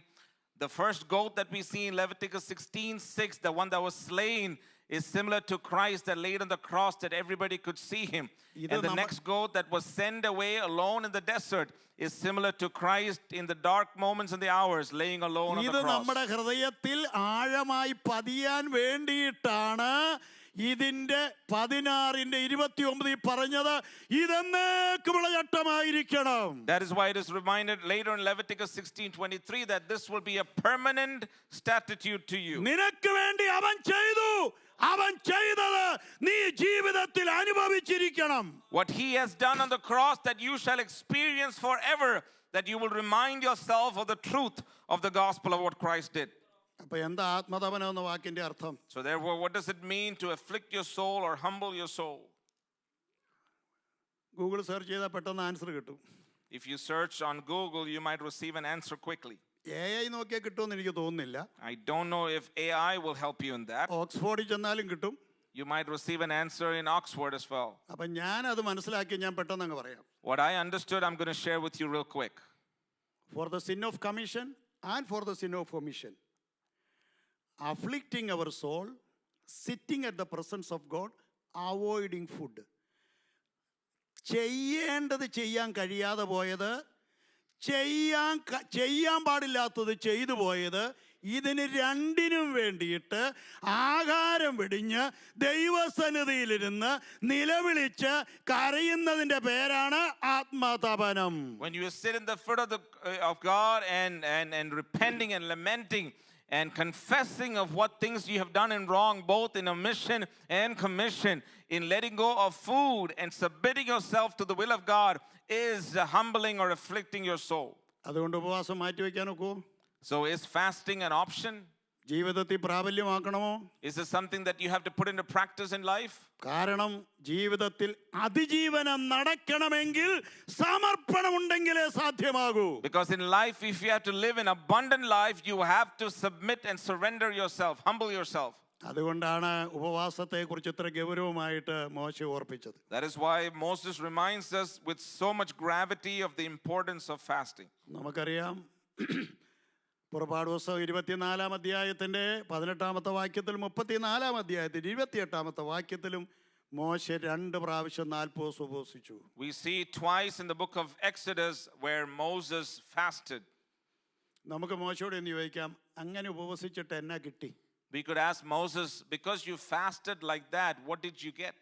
[SPEAKER 2] the first goat that we see in Leviticus 16:6, the one that was slain, is similar to Christ that laid on the cross that everybody could see him. And the next goat that was sent away alone in the desert is similar to Christ in the dark moments and the hours laying alone on the
[SPEAKER 1] ഇത്
[SPEAKER 2] cross.
[SPEAKER 1] നമ്മുടെ ഹൃദയത്തിൽ ആഴമായി പതിയാൻ വേണ്ടിയിട്ടാണ് ഇതിന്റെ 16-ന്റെ 29 പറഞ്ഞത്, ഇതെന്നേക്കുമുള്ള ചട്ടമായിരിക്കണം.
[SPEAKER 2] That is why it is reminded later in Leviticus 16:23 that this will be a permanent statute to you.
[SPEAKER 1] നിനക്ക് വേണ്ടി അവൻ ചെയ്തു, അവൻ ചെയ്തത് നീ ജീവിതത്തിൽ അനുഭവിച്ചിരിക്കണം.
[SPEAKER 2] What he has done on the cross that you shall experience forever, that you will remind yourself of the truth of the gospel of what Christ did.
[SPEAKER 1] അപ്പൊ എന്താ ആത്മതപനം എന്ന വാക്കിന്റെ അർത്ഥം?
[SPEAKER 2] So therefore, what does it mean to afflict your soul or humble your soul?
[SPEAKER 1] Google search ചെയ്താൽ പെട്ടെന്ന് ആൻസർ കിട്ടും.
[SPEAKER 2] If you search on Google, you might receive an answer quickly.
[SPEAKER 1] AI നോക്കിയാൽ കിട്ടുമെന്ന് എനിക്ക് തോന്നുന്നില്ല.
[SPEAKER 2] I don't know if AI will help you in that.
[SPEAKER 1] ഓക്സ്ഫോർഡിൽ ചെന്നാലും കിട്ടും.
[SPEAKER 2] you might receive an answer in Oxford as well.
[SPEAKER 1] അപ്പം ഞാനത് മനസ്സിലാക്കി ഞാൻ പെട്ടെന്ന് അങ്ങ് പറയാം.
[SPEAKER 2] What I understood, I'm going to share with you real quick.
[SPEAKER 1] For the sin of commission and for the sin of omission, afflicting our soul, sitting at the presence of God, avoiding food. ചെയ്യേണ്ടത് ചെയ്യാൻ കഴിയാതെ പോയത്, ചെയ്യാൻ പാടില്ലാത്തത് ചെയ്തു പോയത്, ഇതിന് രണ്ടിനും വേണ്ടിയിട്ട് ആഹാരം വെടിഞ്ഞ് ദൈവസന്നിധിയിലിരുന്ന് നിലവിളിച്ച് കരയുന്നതിൻ്റെ പേരാണ് ആത്മതപനം.
[SPEAKER 2] When you sit in the foot of God and repenting and lamenting and confessing of what things you have done in wrong, both in omission and commission, in letting go of food and submitting yourself to the will of God, is humbling or afflicting your soul.
[SPEAKER 1] അതുകൊണ്ട് ഉപവാസം മാറ്റിവെക്കാൻ ഒക്കുമോ?
[SPEAKER 2] So is fasting an option?
[SPEAKER 1] ജീവിതത്തിൽ പ്രാബല്യമാക്കണമോ?
[SPEAKER 2] Is this something that you have to put into practice in life?
[SPEAKER 1] കാരണം ജീവിതത്തിൽ അതിജീവനം നടക്കണമെങ്കിൽ സമർപ്പണം ഉണ്ടെങ്കിലേ സാധ്യമാകൂ.
[SPEAKER 2] Because in life, if you have to live an abundant life, you have to submit and surrender yourself, humble yourself.
[SPEAKER 1] അതുകൊണ്ടാണ് ഉപവാസത്തെക്കുറിച്ച് ഇത്ര ഗൗരവമായിട്ട് മോശെ ഓർപ്പിച്ചത്.
[SPEAKER 2] That is why Moses reminds us with so much gravity of the importance of fasting.
[SPEAKER 1] നമുക്കറിയാം, പുറപ്പാട് പുസ്തകം 24-ാം അധ്യായത്തിൻ്റെ 18-ാമത്തെ വാക്യത്തിലും 34-ാം അധ്യായത്തിൽ 28-ാമത്തെ വാക്യത്തിലും മോശെ 2 പ്രാവശ്യം 40 ദിവസം ഉപവസിച്ചു.
[SPEAKER 2] We see twice in the book of Exodus where Moses fasted.
[SPEAKER 1] നമുക്ക് മോശയോട് എന്ന് ചോദിക്കാം, അങ്ങനെ ഉപവസിച്ചിട്ട് എന്നാ കിട്ടി?
[SPEAKER 2] We could ask Moses, because you fasted like that, what did you get?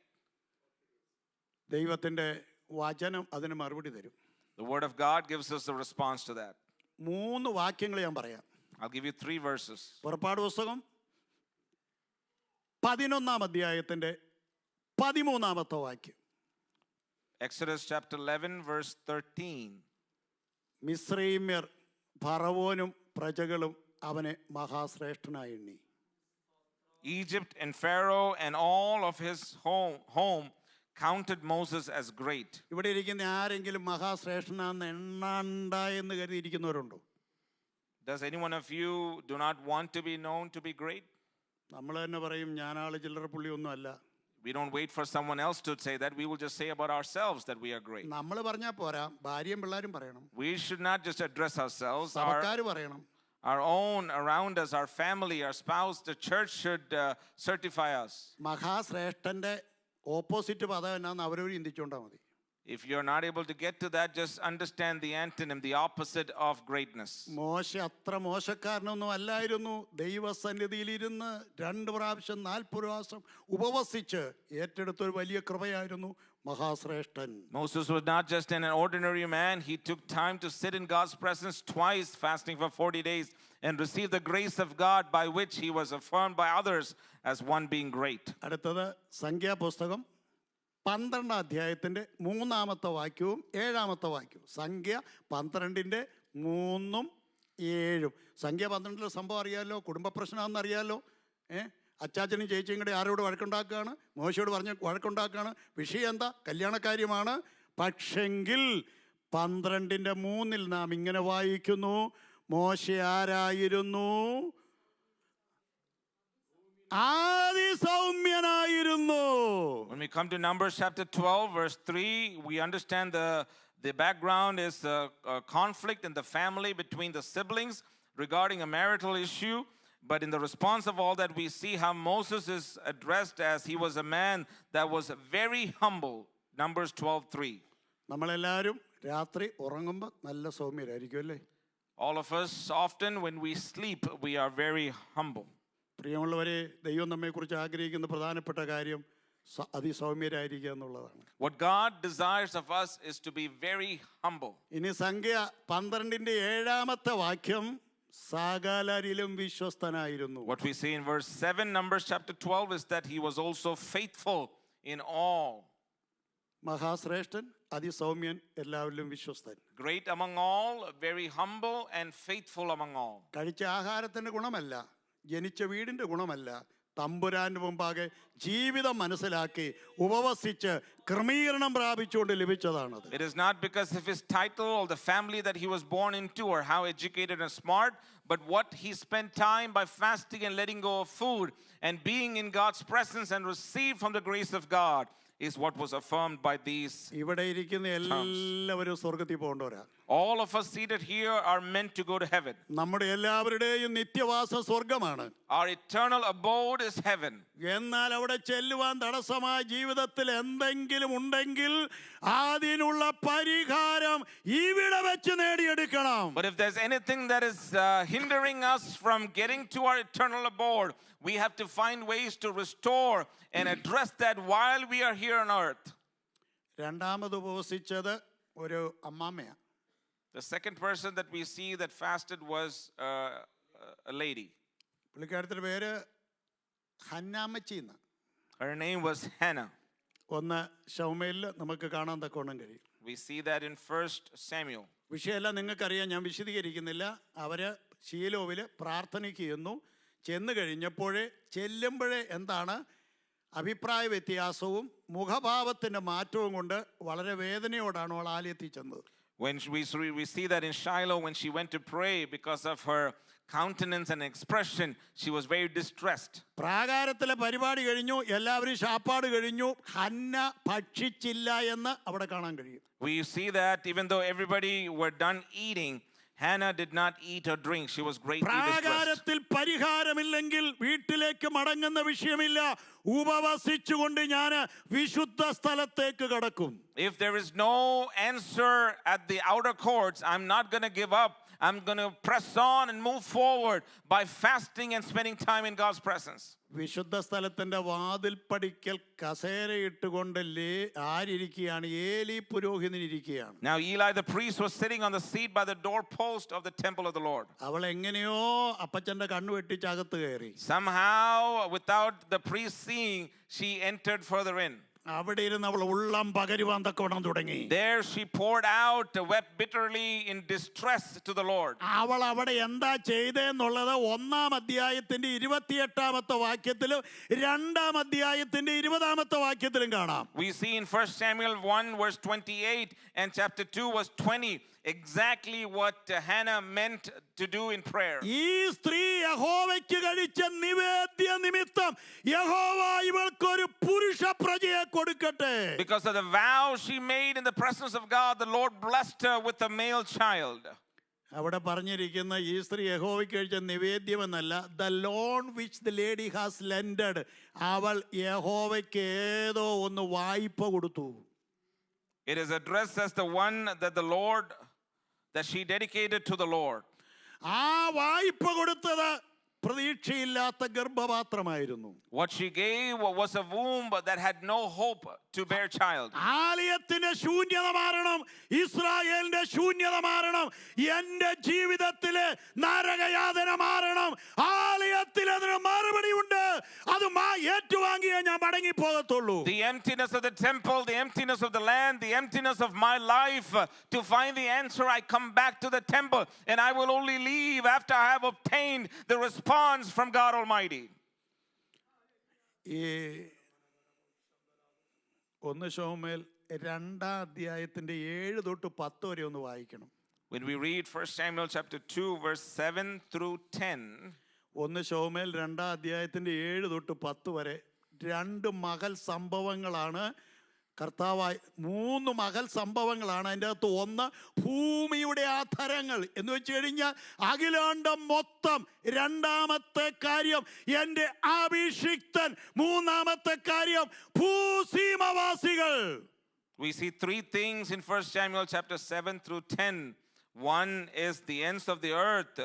[SPEAKER 1] ദൈവത്തിൻ്റെ വചനം അതിന് മറുപടി തരും.
[SPEAKER 2] The word of God gives us a response to that.
[SPEAKER 1] 3 വാക്യങ്ങൾ ഞാൻ പറയാം.
[SPEAKER 2] I'll give you 3 verses.
[SPEAKER 1] പുറപ്പാട് പുസ്തകം 11-ാം അധ്യായത്തിൻ്റെ 13-ാമത്തെ വാക്യം.
[SPEAKER 2] Exodus chapter 11 verse 13.
[SPEAKER 1] മിസ്രയീമ്യർ ഫറവോനും പ്രജകളും അവനെ മഹാശ്രേഷ്ഠനായി എണ്ണി.
[SPEAKER 2] Egypt and Pharaoh and all of his home counted Moses as great.
[SPEAKER 1] ഇവിടെ ഇരിക്കുന്ന ആരെങ്കിലും മഹാശ്രേഷ്ഠനാന്ന് എണ്ണണ്ട എന്ന് കരുതിയിരിക്കുന്നവരുണ്ടോ?
[SPEAKER 2] Does any one of you do not want to be known to be great?
[SPEAKER 1] നമ്മൾ തന്നെ പറയും, ഞാനാള് ചില്ലറ പുള്ളിയൊന്നും അല്ല.
[SPEAKER 2] We don't wait for someone else to say that. We will just say about ourselves that we are great.
[SPEAKER 1] നമ്മൾ പറഞ്ഞാൽ പോരാ, ഭാര്യയും പിള്ളേരും പറയണം,
[SPEAKER 2] We should not just address ourselves.
[SPEAKER 1] സഭക്കാർ പറയണം.
[SPEAKER 2] Our own around us, our family, our spouse, the church should certify us.
[SPEAKER 1] മഹാശ്രേഷ്ഠന്റെ ഓപ്പോസിറ്റ് പദം എന്നാന്ന് അവരവർ ചിന്തിച്ചുകൊണ്ടാൽ മതി.
[SPEAKER 2] If you're not able to get to that, just understand the antonym, the opposite of greatness.
[SPEAKER 1] മോശ അത്ര മോശക്കാരനൊന്നും അല്ലായിരുന്നു. ദൈവസന്നിധിയിലിരുന്ന് 2 പ്രാവശ്യം 40 പ്രാവശ്യം ഉപവസിച്ച് ഏറ്റെടുത്തൊരു വലിയ കൃപയായിരുന്നു മഹാശ്രേഷ്ഠൻ.
[SPEAKER 2] Moses was not just an ordinary man. He took time to sit in God's presence twice, fasting for 40 days, and receive the grace of God by which he was affirmed by others as one being great.
[SPEAKER 1] അടുത്തത് സംഖ്യാപുസ്തകം 12-ാം അധ്യായത്തിൻ്റെ 3-ാമത്തെ വാക്യവും 7-ാമത്തെ വാക്യവും. സംഖ്യ 12-ന്റെ 3-ഉം 7-ഉം. സംഖ്യ 12-ലെ സംഭവം അറിയാമല്ലോ, കുടുംബ പ്രശ്നമാണെന്ന് അറിയാമല്ലോ. അച്ചാച്ചനും ചേച്ചിയും കൂടെ ആരോട് വഴക്കുണ്ടാക്കുകയാണ്? മോശയോട് പറഞ്ഞ് വഴക്കുണ്ടാക്കുകയാണ്. വിഷയം എന്താ? കല്യാണക്കാര്യമാണ്. പക്ഷെങ്കിൽ 12-ന്റെ 3-ൽ നാം ഇങ്ങനെ വായിക്കുന്നു, മോശ ആരായിരുന്നു? ആദിസൗമ്യനായിരുന്നു.
[SPEAKER 2] When we come to Numbers chapter 12 verse 3, we understand the background is a conflict in the family between the siblings regarding a marital issue. But in the response of all that, we see how Moses is addressed as he was a man that was very humble. Numbers 12:3.
[SPEAKER 1] നമ്മളെല്ലാവരും രാത്രി ഉറങ്ങുമ്പോൾ നല്ല സൗമ്യരായിരിക്കും അല്ലേ?
[SPEAKER 2] All of us, often when we sleep, we are very humble.
[SPEAKER 1] പ്രിയമുള്ളവരെ, ദൈവം നമ്മെക്കുറിച്ച് ആഗ്രഹിക്കുന്ന പ്രധാനപ്പെട്ട കാര്യം അതിസൗമ്യരായിരിക്കുക എന്നുള്ളതാണ്.
[SPEAKER 2] What God desires of us is to be very humble.
[SPEAKER 1] ഇനി സംഖ്യ 12-ന്റെ 7-ാമത്തെ വാക്യം, സകലരിലും വിശ്വസ്തനായിരുന്നു.
[SPEAKER 2] What we see in verse 7, Numbers chapter 12, is that he was also faithful in all.
[SPEAKER 1] മഹാശ്രേഷ്ഠൻ, അതിസൗമ്യൻ, എല്ലാവരിലും വിശ്വസ്തൻ.
[SPEAKER 2] Great among all, very humble and faithful among all.
[SPEAKER 1] കഴിച്ച ആഹാരത്തിൻ്റെ ഗുണമല്ല, ജനിച്ച വീടിൻ്റെ ഗുണമല്ല, തമ്പുരാൻ്റെ മുമ്പാകെ ജീവിതം മനസ്സിലാക്കി ഉപവസിച്ച് ക്രമീകരണം പ്രാപിച്ചുകൊണ്ട് ലഭിച്ചതാണത്.
[SPEAKER 2] It is not because of his title or the family that he was born into or how educated and smart, but what he spent time by fasting and letting go of food and being in God's presence and received from the grace of God is what was affirmed by these.
[SPEAKER 1] ഇവിടെ ഇരിക്കുന്ന എല്ലാവരും സ്വർഗ്ഗത്തിൽ പോകേണ്ടവരാ.
[SPEAKER 2] All of us seated here are meant to go to heaven.
[SPEAKER 1] നമ്മുടെ എല്ലാവരുടെയും നിത്യവാസം സ്വർഗമാണ്.
[SPEAKER 2] Our eternal abode is heaven.
[SPEAKER 1] എന്നാൽ അവിടെ ചെല്ലുവാൻ തടസ്സമായ ജീവിതത്തിൽ എന്തെങ്കിലും ഉണ്ടെങ്കിൽ അതിനുള്ള പരിഹാരം ഇവിടെ വെച്ച് നേടിയെടുക്കണം.
[SPEAKER 2] But if there's anything that is hindering us from getting to our eternal abode, we have to find ways to restore and address that while we are here on earth.
[SPEAKER 1] രണ്ടാമത് ഉപവസിച്ചത് ഒരു അമ്മാമ്മയാണ്.
[SPEAKER 2] The second person that we see that fasted was a lady.
[SPEAKER 1] പുള്ളിക്കാരത്തിൻ്റെ പേര് ഹന്നാമ്മച്ചിന്ന്.
[SPEAKER 2] Her name was Hannah.
[SPEAKER 1] ഒന്ന് ശൗമേലിൽ നമുക്ക് കാണാൻ തക്കോണം കഴിയും.
[SPEAKER 2] We see that in 1 Samuel.
[SPEAKER 1] വിഷയമെല്ലാം നിങ്ങൾക്കറിയാം, ഞാൻ വിശദീകരിക്കുന്നില്ല. അവർ ശീലോവിൽ പ്രാർത്ഥനയ്ക്ക് ചെന്ന് കഴിഞ്ഞപ്പോഴേ ചെല്ലുമ്പോഴേ എന്താണ് അഭിപ്രായ വ്യത്യാസവും മുഖഭാവത്തിൻ്റെ മാറ്റവും കൊണ്ട് വളരെ വേദനയോടാണ് അവൾ ആലയത്തിൽ ചെന്നത്.
[SPEAKER 2] When we see that in Shiloh, when she went to pray, because of her countenance and expression, she was very distressed.
[SPEAKER 1] പ്രാകാരത്തിലെ പരിപാടി കഴിഞ്ഞു, എല്ലാവരും ശാപ്പാട് കഴിഞ്ഞു, ഹന്ന ഭക്ഷിച്ചില്ല എന്ന് അവിടെ കാണാൻ കഴിയും.
[SPEAKER 2] We see that even though everybody were done eating, Hannah did not eat or drink. She was greatly distressed.
[SPEAKER 1] പ്രാകാരത്തിൽ പരിഹാരമില്ലെങ്കിൽ വീട്ടിലേക്ക് മടങ്ങുന്ന വിഷയമില്ല. ഉപവസിച്ചുകൊണ്ട് ഞാൻ വിശുദ്ധ സ്ഥലത്തേക്ക് കടക്കും.
[SPEAKER 2] If there is no answer at the outer courts, I'm not going to give up. I'm going to press on and move forward by fasting and spending time in God's presence.
[SPEAKER 1] വിശുദ്ധ സ്ഥലത്തിന്റെ വാതിൽപ്പടിക്കൽ കസേരയിട്ടുകൊണ്ട് ആരിയ്ക്കുകയാണ്? ഏലി പുരോഹിതൻ ഇരിക്കുകയാണ്.
[SPEAKER 2] Now Eli the priest was sitting on the seat by the doorpost of the temple of the Lord.
[SPEAKER 1] അവൾ എങ്ങനെയോ അപ്പച്ചന്റെ കണ്ണു വെട്ടിച്ച് അകത്ത് കയറി.
[SPEAKER 2] Somehow, without the priest seeing, she entered further in.
[SPEAKER 1] അവിടെ ഇരുന്ന് അവൾ ഉള്ളം പകരുവാൻ തക്കവണ്ണം തുടങ്ങി.
[SPEAKER 2] There she poured out, wept bitterly in distress to the Lord.
[SPEAKER 1] അവൾ അവിടെ എന്താ ചെയ്തെന്നുള്ളത് 1-ാം അധ്യായത്തിന്റെ 28-ാമത്തെ വാക്യത്തിലും 2-ാം അധ്യായത്തിന്റെ 20-ാമത്തെ വാക്യത്തിലും കാണാം.
[SPEAKER 2] We see in 1 Samuel 1 verse 28 and chapter 2 verse 20 exactly what Hannah meant to do in prayer.
[SPEAKER 1] ഈ സ്ത്രീ യഹോവയ്ക്ക് കഴിച്ച നിവേദ്യ നിമിത്തം യഹോവ ഇവൾക്കൊരു പുരുഷ പ്രജയെ കൊടുക്കട്ടെ.
[SPEAKER 2] Because of the vow she made in the presence of God, the Lord blessed her with a male child.
[SPEAKER 1] അവിടെ പറഞ്ഞിരിക്കുന്ന ഈ സ്ത്രീ യഹോവയ്ക്ക് കഴിച്ച നിവേദ്യം എന്നല്ല, the loan which the lady has lended. അവൾ യഹോവയ്ക്ക് ഏതോ ഒന്ന് വായ്പ കൊടുത്തു.
[SPEAKER 2] It is addressed as the one that she dedicated to the Lord.
[SPEAKER 1] ആ വായ്പ കൊടുത്തത് പ്രതീക്ഷയില്ലാത്ത ഗർഭപാത്രമായിരുന്നു.
[SPEAKER 2] What she gave was a womb that had no hope to bear child.
[SPEAKER 1] ആലയത്തിന്റെ ശൂന്യത മാറണം, ഇസ്രായേലിന്റെ ശൂന്യത മാറണം, എന്റെ ജീവിതത്തിലെ നരകയാതന മാറണം. ആലയത്തിൽ അതിന് മറുപടി ഉണ്ട്. അത് ഏറ്റുവാങ്ങിയേ ഞാൻ മടങ്ങി പോകത്തുള്ളൂ.
[SPEAKER 2] The emptiness of the temple, the emptiness of the land, the emptiness of my life, to find the answer I come back to the temple, and I will only leave after I have obtained the response from God Almighty.
[SPEAKER 1] ഈ 1 ശമൂവേൽ 2-ാം അധ്യായത്തിന്റെ 7 തൊട്ട് 10 വരെ ഒന്ന് വായിക്കണം.
[SPEAKER 2] When we read 1 Samuel chapter 2 verse 7 through 10,
[SPEAKER 1] 1 ശമൂവേൽ 2-ാം അധ്യായത്തിന്റെ 7 തൊട്ട് 10 വരെ 2 മഹൽ സംഭവങ്ങളാണ്. കർത്താവായി 3 മഹൽ സംഭവങ്ങളാണ്. അതിൻ്റെ അകത്ത് ഒന്ന് ഭൂമിയുടെ ആധാരങ്ങൾ എന്ന് വെച്ച് കഴിഞ്ഞാൽ അഖിലാണ്ടം മൊത്തം. 2-ാമത്തെ കാര്യം എൻ്റെ അഭിഷിക്തൻ. 3-ാമത്തെ കാര്യം ഭൂസീമവാസികൾ.
[SPEAKER 2] we see 3 things in 1 Samuel chapter 7 through 10. 1 is the ends of the earth,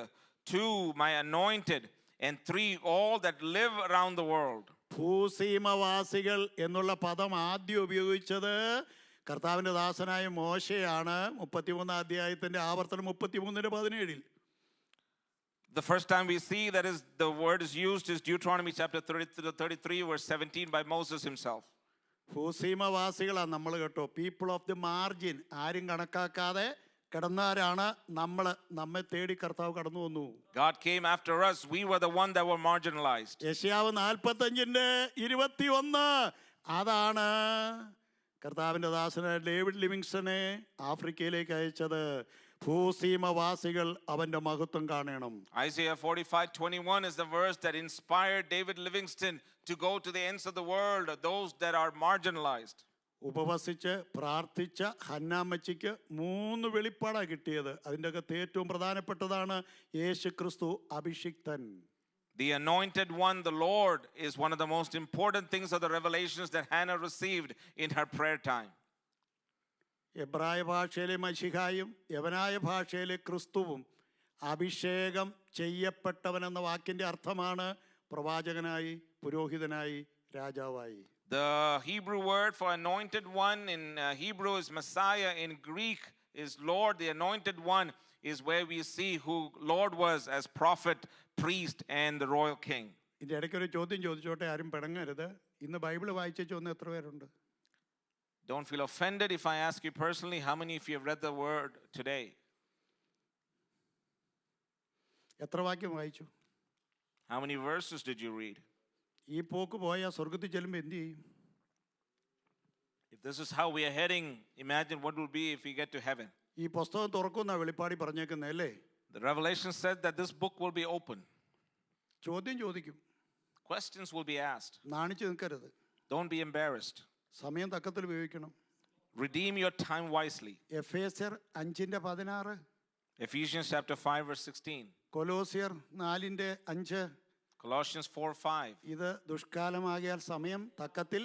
[SPEAKER 2] 2 my anointed, and 3 all that live around the world.
[SPEAKER 1] ഭൂസീമവാസികൾ എന്നുള്ള പദം ആദ്യം ഉപയോഗിച്ചത് കർത്താവിൻ്റെ ദാസനായ മോശയാണ്. 33-ാം അധ്യായത്തിന്റെ ആവർത്തനം 33:17.
[SPEAKER 2] The first time we see that is the word is used is Deuteronomy chapter 33 verse 17 by Moses himself.
[SPEAKER 1] ഭൂസീമവാസികളാണ് നമ്മൾ കേട്ടോ. പീപ്പിൾ ഓഫ് ദി മാർജിൻ, ആരും കണക്കാക്കാതെ കിടന്നാരാണ് നമ്മെ തേടി കർത്താവ് കടന്നു വന്നു.
[SPEAKER 2] God came after us. We were the one that were marginalized.
[SPEAKER 1] യെശയ്യാവ് 45:21 അതാണ് കർത്താവിൻ്റെ ദാസനായ ഡേവിഡ് ലിവിങ്സ്റ്റനെ ആഫ്രിക്കയിലേക്ക് അയച്ചത്. ഭൂസീമവാസികൾ അവൻ്റെ മഹത്വം കാണണം.
[SPEAKER 2] Isaiah 45:21 is the verse that inspired David Livingston to go to the ends of the world, those that are marginalized.
[SPEAKER 1] ഉപവസിച്ച് പ്രാർത്ഥിച്ച ഹന്നാമ്മച്ചിക്ക് 3 വെളിപ്പാടാണ് കിട്ടിയത്. അതിൻ്റെ അകത്ത് ഏറ്റവും പ്രധാനപ്പെട്ടതാണ് യേശു ക്രിസ്തു അഭിഷിക്തൻ.
[SPEAKER 2] The anointed one, the Lord, is one of the most important things of the revelations that Hannah received in her prayer time.
[SPEAKER 1] എബ്രായ ഭാഷയിലെ മശിഹായും യവനായ ഭാഷയിലെ ക്രിസ്തുവും അഭിഷേകം ചെയ്യപ്പെട്ടവനെന്ന വാക്കിൻ്റെ അർത്ഥമാണ് പ്രവാചകനായി, പുരോഹിതനായി, രാജാവായി.
[SPEAKER 2] The Hebrew word for anointed one in Hebrew is Messiah. In Greek is Lord. The anointed one is where we see who Lord was as prophet, priest, and the royal king.
[SPEAKER 1] ഇതിൻ്റെ ഇടയ്ക്കൊരു ചോദ്യം ചോദിച്ചോട്ടെ, ആരും പിടങ്ങരുത്. ഇന്ന് ബൈബിൾ വായിച്ച ചോദ്യം എത്ര പേരുണ്ട്?
[SPEAKER 2] Don't feel offended if I ask you personally, how many of you have read the word today?
[SPEAKER 1] എത്ര വാക്യം വായിച്ചു?
[SPEAKER 2] How many verses did you read?
[SPEAKER 1] ഈ പോക്ക് പോയാൽ സ്വർഗത്തിൽ ചെല്ലുമ്പോൾ എന്ത് ചെയ്യും?
[SPEAKER 2] If this is how we are heading, imagine what will be if we get to heaven.
[SPEAKER 1] ഈ പുസ്തകം തുറക്കുന്ന വെളിപ്പാടി പറഞ്ഞേക്കുന്നേ അല്ലേ?
[SPEAKER 2] The Revelation said that this book will be open.
[SPEAKER 1] ചോദ്യം ചോദിക്കും,
[SPEAKER 2] Questions will be asked.
[SPEAKER 1] നാണിച്ചു നിൽക്കരുത്.
[SPEAKER 2] Don't be embarrassed.
[SPEAKER 1] സമയം തക്കത്തിൽ ഉപയോഗിക്കണം.
[SPEAKER 2] Redeem your time wisely.
[SPEAKER 1] എഫേസ്യർ 5:16,
[SPEAKER 2] Ephesians chapter 5 verse 16.
[SPEAKER 1] കൊലോസ്യർ 4:5,
[SPEAKER 2] Colossians 4:5.
[SPEAKER 1] ഇത് ദുഷ്കാലമാകിയാൽ സമയം തക്കത്തിൽ.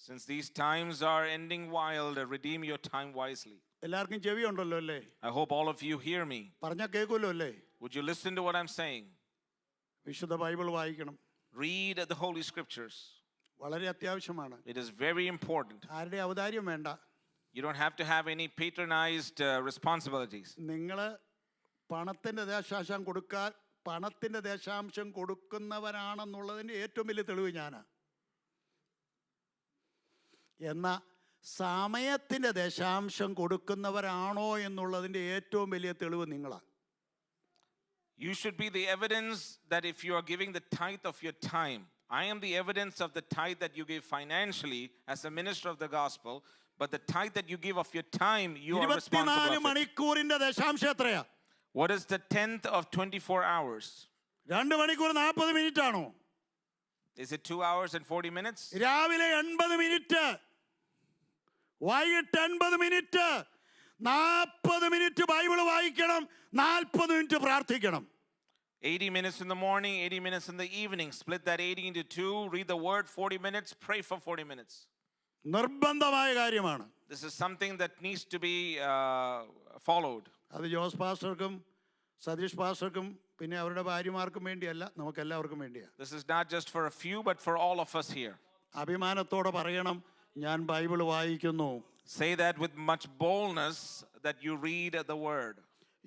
[SPEAKER 2] Since these times are ending wild, redeem your time wisely.
[SPEAKER 1] എല്ലാവർക്കും ചെവിയുണ്ടല്ലോ അല്ലേ?
[SPEAKER 2] I hope all of you hear me.
[SPEAKER 1] പറഞ്ഞാൽ കേൾക്കുമല്ലോ അല്ലേ?
[SPEAKER 2] Would you listen to what I'm saying?
[SPEAKER 1] വിശുദ്ധ ബൈബിൾ വായിക്കണം.
[SPEAKER 2] Read the Holy Scriptures.
[SPEAKER 1] വളരെ അത്യാവശ്യമാണ്.
[SPEAKER 2] It is very important.
[SPEAKER 1] ആരുടെ ഔദാര്യം വേണ്ട.
[SPEAKER 2] You don't have to have any patronized responsibilities.
[SPEAKER 1] നിങ്ങൾ പണത്തിൻ്റെ ദേശാംശം കൊടുക്കുന്നവരാണെന്നുള്ളതിൻ്റെ ഏറ്റവും വലിയ തെളിവ് ഞാനാണ്. എന്നാൽ സമയത്തിൻ്റെ ദശാംശം കൊടുക്കുന്നവരാണോ എന്നുള്ളതിൻ്റെ ഏറ്റവും വലിയ തെളിവ് നിങ്ങളാണ്.
[SPEAKER 2] You should be the evidence that if you are giving the tithe of your time, I am the evidence of the tithe that you give financially as a minister of the gospel, but the tithe that you give of your time, you are responsible
[SPEAKER 1] 24
[SPEAKER 2] for it.
[SPEAKER 1] മണിക്കൂറിൻ്റെ ദശാംശം എത്രയാ?
[SPEAKER 2] What is the 10th of 24 hours?
[SPEAKER 1] 2 മണിക്കൂർ 40 മിനിറ്റ് ആണോ?
[SPEAKER 2] Is it 2 hours and 40 minutes?
[SPEAKER 1] രാവിലെ 80 മിനിറ്റ്, വൈകിട്ട് 80 മിനിറ്റ്, 40 മിനിറ്റ് ബൈബിൾ വായിക്കണം, 40 മിനിറ്റ് പ്രാർത്ഥിക്കണം.
[SPEAKER 2] 80 minutes in the morning, 80 minutes in the evening. Split that 80 into 2. Read the word 40 minutes. Pray for 40 minutes.
[SPEAKER 1] നിർബന്ധമായ കാര്യമാണ്.
[SPEAKER 2] This is something that needs to be followed.
[SPEAKER 1] അത് ജോസ് പാസ്റ്റർക്കും സതീഷ് പാസ്റ്റർക്കും പിന്നെ അവരുടെ ഭാര്യമാർക്കും വേണ്ടിയല്ല, നമുക്ക് എല്ലാവർക്കും വേണ്ടിയാണ്.
[SPEAKER 2] This is not just for a few, but for all of us here.
[SPEAKER 1] അഭിമാനത്തോടെ പറയണം, ഞാൻ ബൈബിൾ വായിക്കുന്നു.
[SPEAKER 2] Say that with much boldness that you read the word.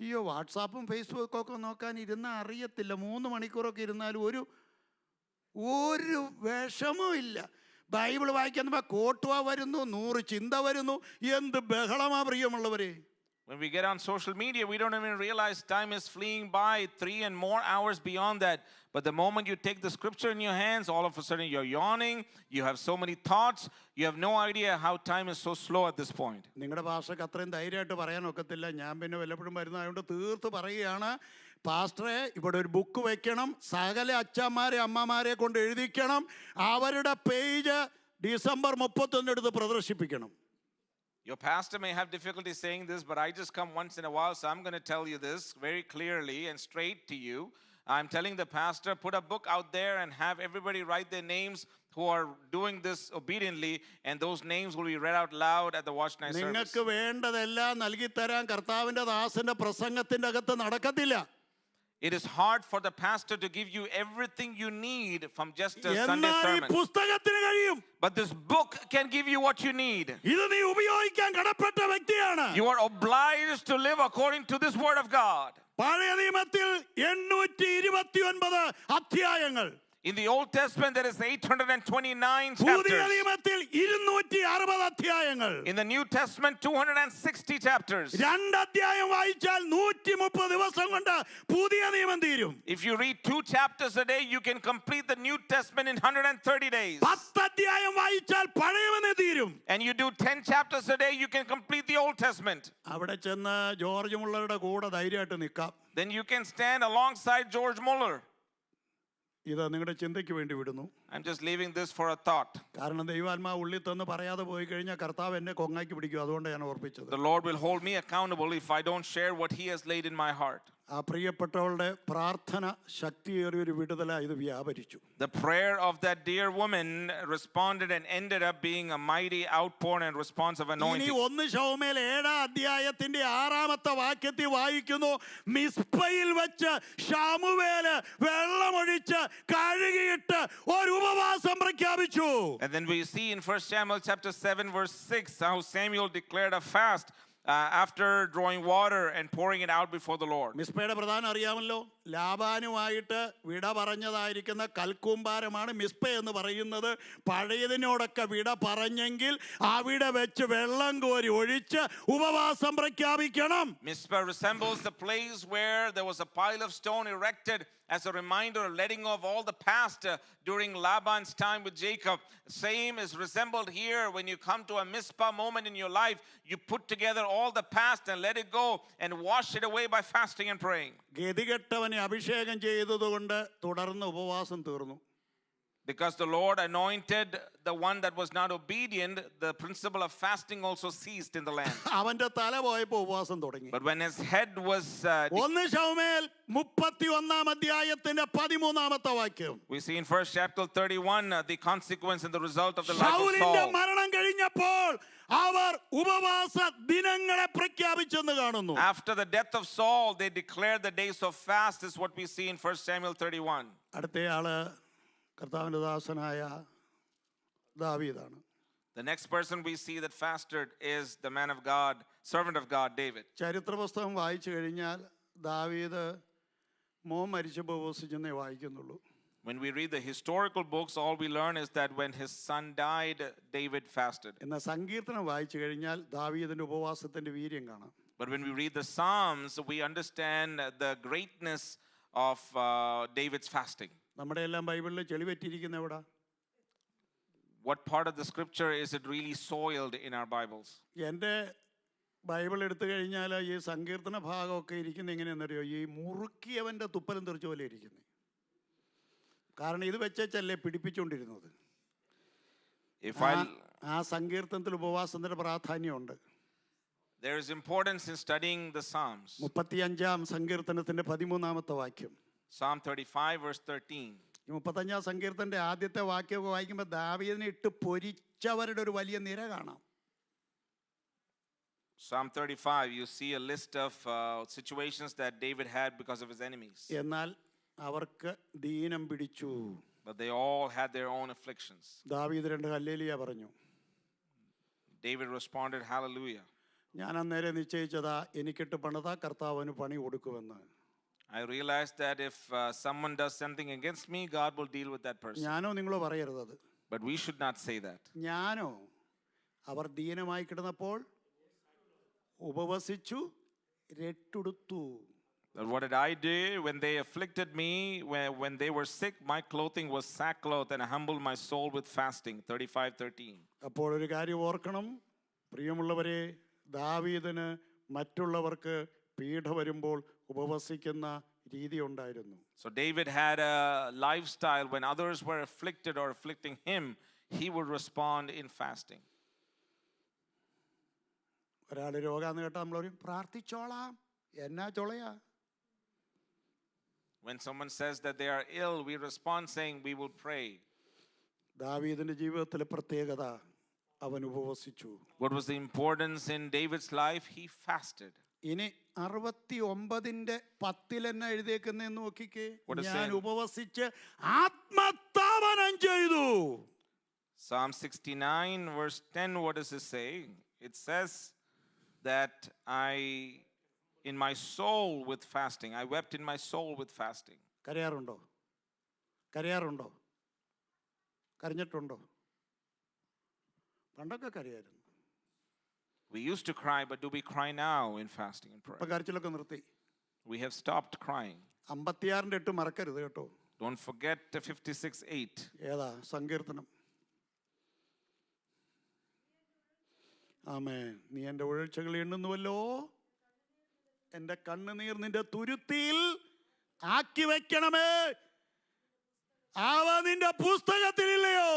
[SPEAKER 1] അയ്യോ, വാട്സാപ്പും ഫേസ്ബുക്കും ഒക്കെ നോക്കാൻ ഇരുന്നാൽ അറിയത്തില്ല. 3 മണിക്കൂറൊക്കെ ഇരുന്നാലും ഒരു വിഷമവും ഇല്ല. ബൈബിൾ വായിക്കാൻ കോട്ടുവ വരുന്നു, 100 ചിന്ത വരുന്നു. എന്ത് ബഹളമാ പ്രിയമുള്ളവരെ.
[SPEAKER 2] When we get on social media, we don't even realize time is fleeing by 3 and more hours beyond that. But the moment you take the scripture in your hands, all of a sudden you're yawning, you have so many thoughts, you have no idea how time is so slow at this point.
[SPEAKER 1] നിങ്ങളുടെ ഭാഷയ്ക്ക് അത്രയും ധൈര്യമായിട്ട് പറയാൻ ഒക്കത്തില്ല. ഞാൻ പിന്നെ വല്ലപ്പോഴും വരുന്നതുകൊണ്ട് തീർത്ത് പറയുകയാണ്, പാസ്റ്ററെ ഇവിടെ ഒരു ബുക്ക് വെക്കണം, സകല അച്ഛന്മാരെ അമ്മമാരെ കൊണ്ട് എഴുതിക്കണം, അവരുടെ പേജ് ഡിസംബർ 31 എടുത്ത് പ്രദർശിപ്പിക്കണം.
[SPEAKER 2] Your pastor may have difficulty saying this, but I just come once in a while, so I'm going to tell you this very clearly and straight to you. I'm telling the pastor, put a book out there and have everybody write their names who are doing this obediently, and those names will be read out loud at the watch night service.
[SPEAKER 1] നിങ്ങൾക്ക് വേണ്ടതെല്ലാം നൽകി തരാൻ കർത്താവിന്റെ ദാസന്റെ പ്രസംഗത്തിന്റെ അകത്ത് നടക്കത്തില്ല.
[SPEAKER 2] It is hard for the pastor to give you everything you need from just a Sunday sermon.
[SPEAKER 1] പുസ്തകത്തിന് കഴിയും.
[SPEAKER 2] But this book can give you what you need.
[SPEAKER 1] ഇത് നീ ഉപയോഗിക്കാൻ കടപ്പെട്ട വ്യക്തിയാണ്.
[SPEAKER 2] You are obliged to live according to this word of God.
[SPEAKER 1] പഴയ നിയമത്തിൽ 829 അധ്യായങ്ങൾ.
[SPEAKER 2] In the Old Testament, there is 829
[SPEAKER 1] പുതിയ
[SPEAKER 2] chapters.
[SPEAKER 1] നിയമത്തിൽ 260 അധ്യായങ്ങൾ.
[SPEAKER 2] In the New Testament, 260 chapters.
[SPEAKER 1] 2 അധ്യായം വായിച്ചാൽ 130 ദിവസം കൊണ്ട് പുതിയ നിയമം തീരും.
[SPEAKER 2] If you read 2 chapters a day, you can complete the New Testament in 130 days.
[SPEAKER 1] 10 അധ്യായം വായിച്ചാൽ പഴയവനെ തീരും.
[SPEAKER 2] And you do 10 chapters a day, you can complete the Old Testament.
[SPEAKER 1] അവിടെ ചെന്ന് ജോർജ് മുള്ളറുടെ കൂടെ ധൈര്യമായിട്ട് നിൽക്കാം.
[SPEAKER 2] Then you can stand alongside George Muller.
[SPEAKER 1] ഇത് നിങ്ങളുടെ ചിന്തയ്ക്ക് വേണ്ടി വിടുന്നു.
[SPEAKER 2] I'm just leaving this for a thought.
[SPEAKER 1] കാരണം ദൈവാത്മാവ് ഉള്ളിൽ തന്ന് പറയാതെ പോയി കഴിഞ്ഞാൽ കർത്താവ് എന്നെ കൊങ്ങാക്കി പിടിക്കും. അതുകൊണ്ടാണ് ഞാൻ ഓർപ്പിച്ചത്.
[SPEAKER 2] The Lord will hold me accountable if I don't share what He has laid in my heart.
[SPEAKER 1] ആ പ്രിയപ്പെട്ടവളുടെ പ്രാർത്ഥന ശക്തിയേറിയൊരു വിടുതലായി ഇത് വ്യാപരിച്ചു.
[SPEAKER 2] The prayer of that dear woman responded and ended up being a mighty outpouring and response of
[SPEAKER 1] ഇനി
[SPEAKER 2] anointing.
[SPEAKER 1] 1 ശമൂവേൽ 7 അധ്യായത്തിന്റെ 6 വാക്യത്തിൽ വായിക്കുന്നു, മിസ്പയിൽ വെച്ച് ശമൂവേല് വെള്ളമൊഴിച്ച് കഴുകിയിട്ട് ഒരു ഉപവാസം പ്രഖ്യാപിച്ചു.
[SPEAKER 2] And then we see in 1 Samuel chapter 7 verse 6 how Samuel declared a fast after drawing water and pouring it out before the Lord.
[SPEAKER 1] മിസ്പയുടെ പ്രധാനം അറിയാമല്ലോ, ലാബാനുമായിട്ട് വിട പറഞ്ഞതായിരിക്കുന്ന കൽക്കൂമ്പാരമാണ് മിസ്പ എന്ന് പറയുന്നത്. പഴയതിനോടൊക്കെ വിട പറഞ്ഞെങ്കിൽ അവിടെ വെച്ച് വെള്ളം കോരി ഒഴിച്ച് ഉപവാസം പ്രഖ്യാപിക്കണം.
[SPEAKER 2] Mizpah resembles the place where there was a pile of stone erected as a reminder of letting of all the past during Laban's time with Jacob. Same is resembled here when you come to a Mizpah moment in your life. You put together all the past and let it go and wash it away by fasting and praying.
[SPEAKER 1] ഗതികെട്ടവനെ അഭിഷേകം ചെയ്തതുകൊണ്ട് തുടർന്ന് ഉപവാസം തീർന്നു.
[SPEAKER 2] Because the Lord anointed the one that was not obedient, the principle of fasting also ceased in the land.
[SPEAKER 1] അവന്റെ തല പോയപ്പോൾ ഉപവാസം തുടങ്ങി.
[SPEAKER 2] But when his head was
[SPEAKER 1] 1 ശമൂവേൽ 31 അധ്യായത്തിന്റെ 13 വാക്യം.
[SPEAKER 2] we see in 1 chapter 31 the consequence and the result of the life of
[SPEAKER 1] ശൗലിന്റെ
[SPEAKER 2] Saul.
[SPEAKER 1] മരണം കഴിഞ്ഞപ്പോൾ അവർ ഉപവാസ ദിനങ്ങളെ പ്രഖ്യാപിച്ചെന്ന് കാണുന്നു.
[SPEAKER 2] After the death of Saul, they declared the days of fast, is what we see in 1 Samuel 31.
[SPEAKER 1] അടുത്തയാള് കർത്താവിന്റെ ദാസനായ ദാവീദാണ്.
[SPEAKER 2] The next person we see that fasted is the man of God, servant of God, David.
[SPEAKER 1] ചരിത്ര പുസ്തകം വായിച്ചു കഴിഞ്ഞാൽ ദാവീദ് മോൻ മരിച്ചപ്പോൾ ഉപവസിച്ചെന്നേ വായിക്കുന്നുള്ളൂ.
[SPEAKER 2] When we read the historical books, all we learn is that when his son died, David fasted.
[SPEAKER 1] എന്നാൽ സങ്കീർത്തനം വായിച്ചു കഴിഞ്ഞാൽ ദാവീദിന്റെ ഉപവാസത്തിന്റെ വീര്യം കാണാം.
[SPEAKER 2] But when we read the Psalms, we understand the greatness of David's fasting.
[SPEAKER 1] നമ്മുടെ എല്ലാം ബൈബിളിൽ ചെളിപറ്റിയിരിക്കുന്ന എവിടാ?
[SPEAKER 2] What part of the scripture is it really soiled in our Bibles?
[SPEAKER 1] എൻ്റെ ബൈബിൾ എടുത്തു കഴിഞ്ഞാൽ ഈ സങ്കീർത്തന ഭാഗമൊക്കെ ഇരിക്കുന്നത് എങ്ങനെയാണെന്നറിയോ? ഈ മുറുക്കിയവൻ്റെ തുപ്പലും തെറിച്ച പോലെ ഇരിക്കുന്നത്. കാരണം ഇത് വെച്ചല്ലേ പിടിപ്പിച്ചുകൊണ്ടിരുന്നത്. ആ സങ്കീർത്തനത്തിൽ ഉപവാസത്തിന്റെ പ്രാധാന്യമുണ്ട്.
[SPEAKER 2] There is importance in studying the Psalms.
[SPEAKER 1] 35 സങ്കീർത്തനത്തിന്റെ 13 വാക്യം.
[SPEAKER 2] Psalm 35 verse 13.
[SPEAKER 1] ഈ 35 സങ്കീർത്തനത്തിന്റെ ആദ്യത്തെ വാക്യമൊക്കെ വായിക്കുമ്പോൾ ദാവീദിനെ ഇട്ട് പൊരിച്ചവരുടെ ഒരു വലിയ നിര കാണാം.
[SPEAKER 2] Psalm 35, you see a list of situations that David had because of his enemies.
[SPEAKER 1] എന്നാൽ അവർക്ക് ദീനം പിടിച്ചു.
[SPEAKER 2] But they all had their own afflictions.
[SPEAKER 1] ദാവീദ് 2 ഹല്ലേലൂയ പറഞ്ഞു.
[SPEAKER 2] David responded, hallelujah.
[SPEAKER 1] ഞാൻ അന്നേരം നിശ്ചയിച്ചതാ, എനിക്കിട്ട് പണിതാ കർത്താവിന് പണി കൊടുക്കുമെന്ന്.
[SPEAKER 2] I realized that if someone does something against me, God will deal with that person.
[SPEAKER 1] ഞാനോ നിങ്ങളോ പറയരുത്.
[SPEAKER 2] But we should not say that.
[SPEAKER 1] ഞാനോ അവർ ദീനമായി കിടന്നപ്പോൾ ഉപവസിച്ചു രട്ടുടുത്തു.
[SPEAKER 2] But what did I do when they afflicted me, when they were sick? My clothing was sackcloth, and I humbled my soul with fasting. 35:13.
[SPEAKER 1] അപ്പോൾ ഒരു കാര്യം ഓർക്കണം പ്രിയമുള്ളവരെ, ദാവീദിന് മറ്റുള്ളവർക്ക് പീഡ വരുമ്പോൾ ഉപവസിക്കുന്ന രീതി ഉണ്ടായിരുന്നു.
[SPEAKER 2] So David had a lifestyle when others were afflicted or afflicting him, he would respond in fasting.
[SPEAKER 1] ഒരാൾ രോഗാന്ന് കേട്ടാൽ നമ്മൾ പറയും പ്രാർത്ഥിച്ചോളാം, എന്നാ ചൊളയാ.
[SPEAKER 2] When someone says that they are ill, we respond saying we will pray.
[SPEAKER 1] ദാവീദിന്റെ ജീവിതത്തിലെ പ്രത്യേകത, അവൻ ഉപവസിച്ചു.
[SPEAKER 2] What was the importance in David's life? He fasted.
[SPEAKER 1] ഇനി 69:10 എന്നെ എഴുതിയേക്കുന്നതെന്ന് നോക്കിക്കേ. ഞാൻ ഉപവസിച്ച് ആത്മത്താപനം ചെയ്തു.
[SPEAKER 2] Psalm 69 verse 10, what does it say? It says that in my soul with fasting, I wept in my soul with fasting.
[SPEAKER 1] കരയാറുണ്ടോ? കരയാറുണ്ടോ? കരഞ്ഞിട്ടുണ്ടോ? പണ്ടൊക്കെ കരയായിരുന്നു.
[SPEAKER 2] We used to cry, but do we cry now in fasting and
[SPEAKER 1] ഇപ്പം
[SPEAKER 2] prayer?
[SPEAKER 1] കരച്ചിലൊക്കെ നിർത്തി.
[SPEAKER 2] We have stopped crying.
[SPEAKER 1] 56:8 മറക്കരുത് കേട്ടോ.
[SPEAKER 2] Don't forget 56:8.
[SPEAKER 1] ഏതാ സങ്കീർത്തനം? ആമേൻ. നീ എൻ്റെ ഉഴൽച്ചകൾ എണ്ണുന്നുവല്ലോ, എൻ്റെ കണ്ണുനീർ നിന്റെ തുരുത്തിയിൽ ആക്കി വെക്കണമേ, അവ നിന്റെ പുസ്തകത്തിലില്ലയോ?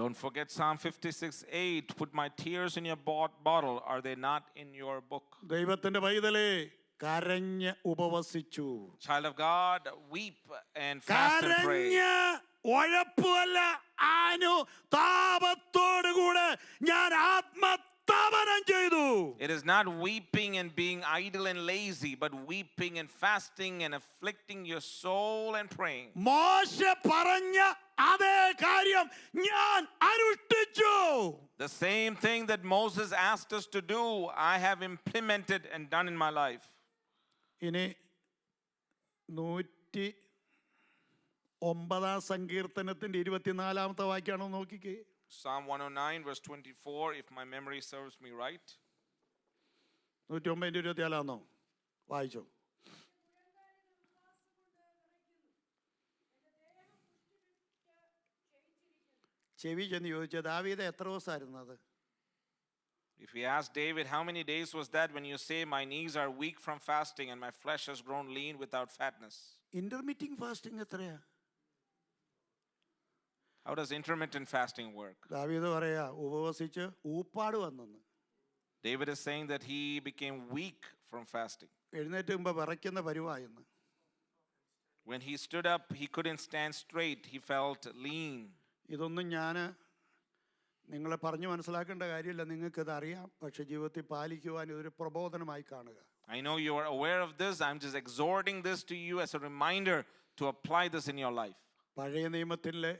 [SPEAKER 2] Don't forget Psalm 56:8. Put my tears in your bottle. Are they not in your book?
[SPEAKER 1] ദൈവത്തിന്റെ പൈതലേ, കരഞ്ഞ് ഉപവസിച്ചു.
[SPEAKER 2] Child of God, weep and fast and pray.
[SPEAKER 1] കരഞ്ഞ് ഉഴപ്പുമല്ല, അനുതാപത്തോടുകൂടെ ഞാൻ ആത്മതപനം ചെയ്തു.
[SPEAKER 2] It is not weeping and being idle and lazy, but weeping and fasting and afflicting your soul and praying.
[SPEAKER 1] മോശ പറഞ്ഞ അതേ കാര്യം ഞാൻ അനുഷ്ഠിച്ചു.
[SPEAKER 2] The same thing that Moses asked us to do, I have implemented and done in my life.
[SPEAKER 1] ഇനി 109 സങ്കീർത്തനത്തിന്റെ 24 വാക്യാണോ നോക്കിക്കേ.
[SPEAKER 2] Psalm 109 verse 24, if my memory serves me right.
[SPEAKER 1] 109:24 വായിച്ചോ. ചെവി ചെന്ന് ചോദിച്ചു, ദാവീദ് എത്ര ദിവസമായിരുന്നു അത്?
[SPEAKER 2] If we ask David, how many days was that when you say, my knees are weak from fasting and my flesh has grown lean without fatness?
[SPEAKER 1] Intermittent fasting എത്രയാ?
[SPEAKER 2] How does intermittent fasting work?
[SPEAKER 1] ദാവീദ് പറയാ, ഉപവസിച്ച് ഊപ്പാട് വന്നെന്ന്.
[SPEAKER 2] David is saying that he became weak from fasting.
[SPEAKER 1] എഴുന്നേറ്റ് മുമ്പ് വിറയ്ക്കുന്ന പരുവായെന്ന്.
[SPEAKER 2] When he stood up, he couldn't stand straight. He felt lean.
[SPEAKER 1] ഇതൊന്നും ഞാൻ നിങ്ങളെ പറഞ്ഞു മനസ്സിലാക്കേണ്ട കാര്യമില്ല, നിങ്ങൾക്കിത് അറിയാം. പക്ഷെ ജീവിതത്തിൽ പാലിക്കുവാൻ ഇതൊരു പ്രബോധനമായി കാണുക.
[SPEAKER 2] I know you are aware of this. I'm just exhorting this to you as a reminder to apply this in your life.
[SPEAKER 1] പഴയ നിയമത്തിലെ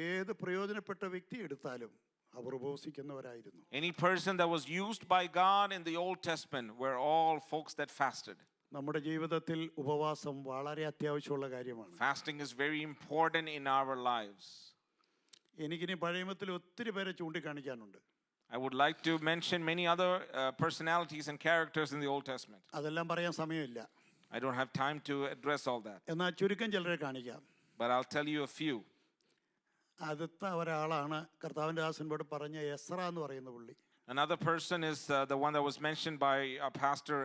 [SPEAKER 1] ഏത് പ്രയോജനപ്പെട്ട വ്യക്തി എടുത്താലും അവർ ഉപവസിക്കുന്നവരായിരുന്നു.
[SPEAKER 2] Any person that was used by God in the Old Testament were all folks that fasted.
[SPEAKER 1] നമ്മുടെ ജീവിതത്തിൽ ഉപവാസം വളരെ അത്യാവശ്യമുള്ള കാര്യമാണ്.
[SPEAKER 2] Fasting is very important in our lives.
[SPEAKER 1] എനിക്കിനി പഴയ നിയമത്തിൽ ഒത്തിരി പേരെ ചൂണ്ടിക്കാണിക്കാനുണ്ട്.
[SPEAKER 2] I would like to mention many other personalities and characters in the Old Testament.
[SPEAKER 1] അതെല്ലാം പറയാൻ സമയമില്ല.
[SPEAKER 2] I don't have time to address all that.
[SPEAKER 1] എന്നാൽ ചുരുക്കം ചിലരെ കാണിക്കാം.
[SPEAKER 2] But I'll tell you a few.
[SPEAKER 1] ആദ്യത്തെ ഒരാളാണ് കർത്താവിൻ്റെ ദാസനോട് പറഞ്ഞ എസ്ര എന്ന് പറയുന്ന പുള്ളി.
[SPEAKER 2] Another person is the one that was mentioned by a pastor.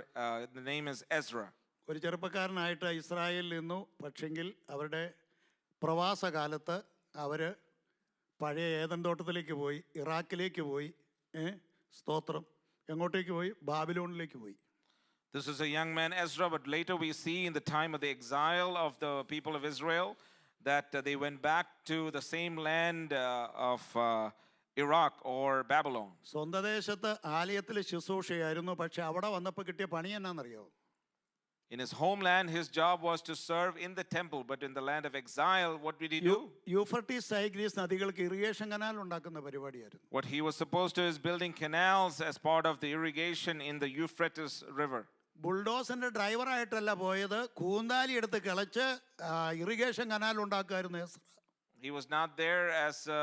[SPEAKER 2] The name is Ezra.
[SPEAKER 1] ഒരു ചെറുപ്പക്കാരനായിട്ട് ഇസ്രായേലിൽ നിന്നു. പക്ഷെങ്കിൽ അവരുടെ പ്രവാസകാലത്ത് അവർ പഴയ ഏദൻ തോട്ടത്തിലേക്ക് പോയി, ഇറാഖിലേക്ക് പോയി. സ്തോത്രം. എങ്ങോട്ടേക്ക് പോയി? ബാബിലോണിലേക്ക് പോയി.
[SPEAKER 2] This is a young man, Ezra, but later we see in the time of the exile of the people of Israel that they went back to the same land of Iraq or Babylon.
[SPEAKER 1] സ്വന്തം ദേശത്ത് ആലയത്തിൽ ശുശ്രൂഷയായിരുന്നു. പക്ഷെ അവിടെ വന്നപ്പോൾ കിട്ടിയ പണി എന്നാണെന്നറിയോ?
[SPEAKER 2] In his homeland, his job was to serve in the temple, but in the land of exile, what did he do?
[SPEAKER 1] Euphrates Tigris നദികൾക്ക് ഇറിഗേഷൻ കനാൽ ഉണ്ടാക്കുന്ന പരിപാടിയായിരുന്നു.
[SPEAKER 2] What he was supposed to is building canals as part of the irrigation in the Euphrates River.
[SPEAKER 1] ബുൾഡോസിന്റെ ഡ്രൈവറായിട്ടല്ല പോയത്, കൂന്താലി എടുത്ത് കിളച്ച് ഇറിഗേഷൻ കനാൽ ഉണ്ടാക്കുമായിരുന്നു Ezra.
[SPEAKER 2] He was not there as a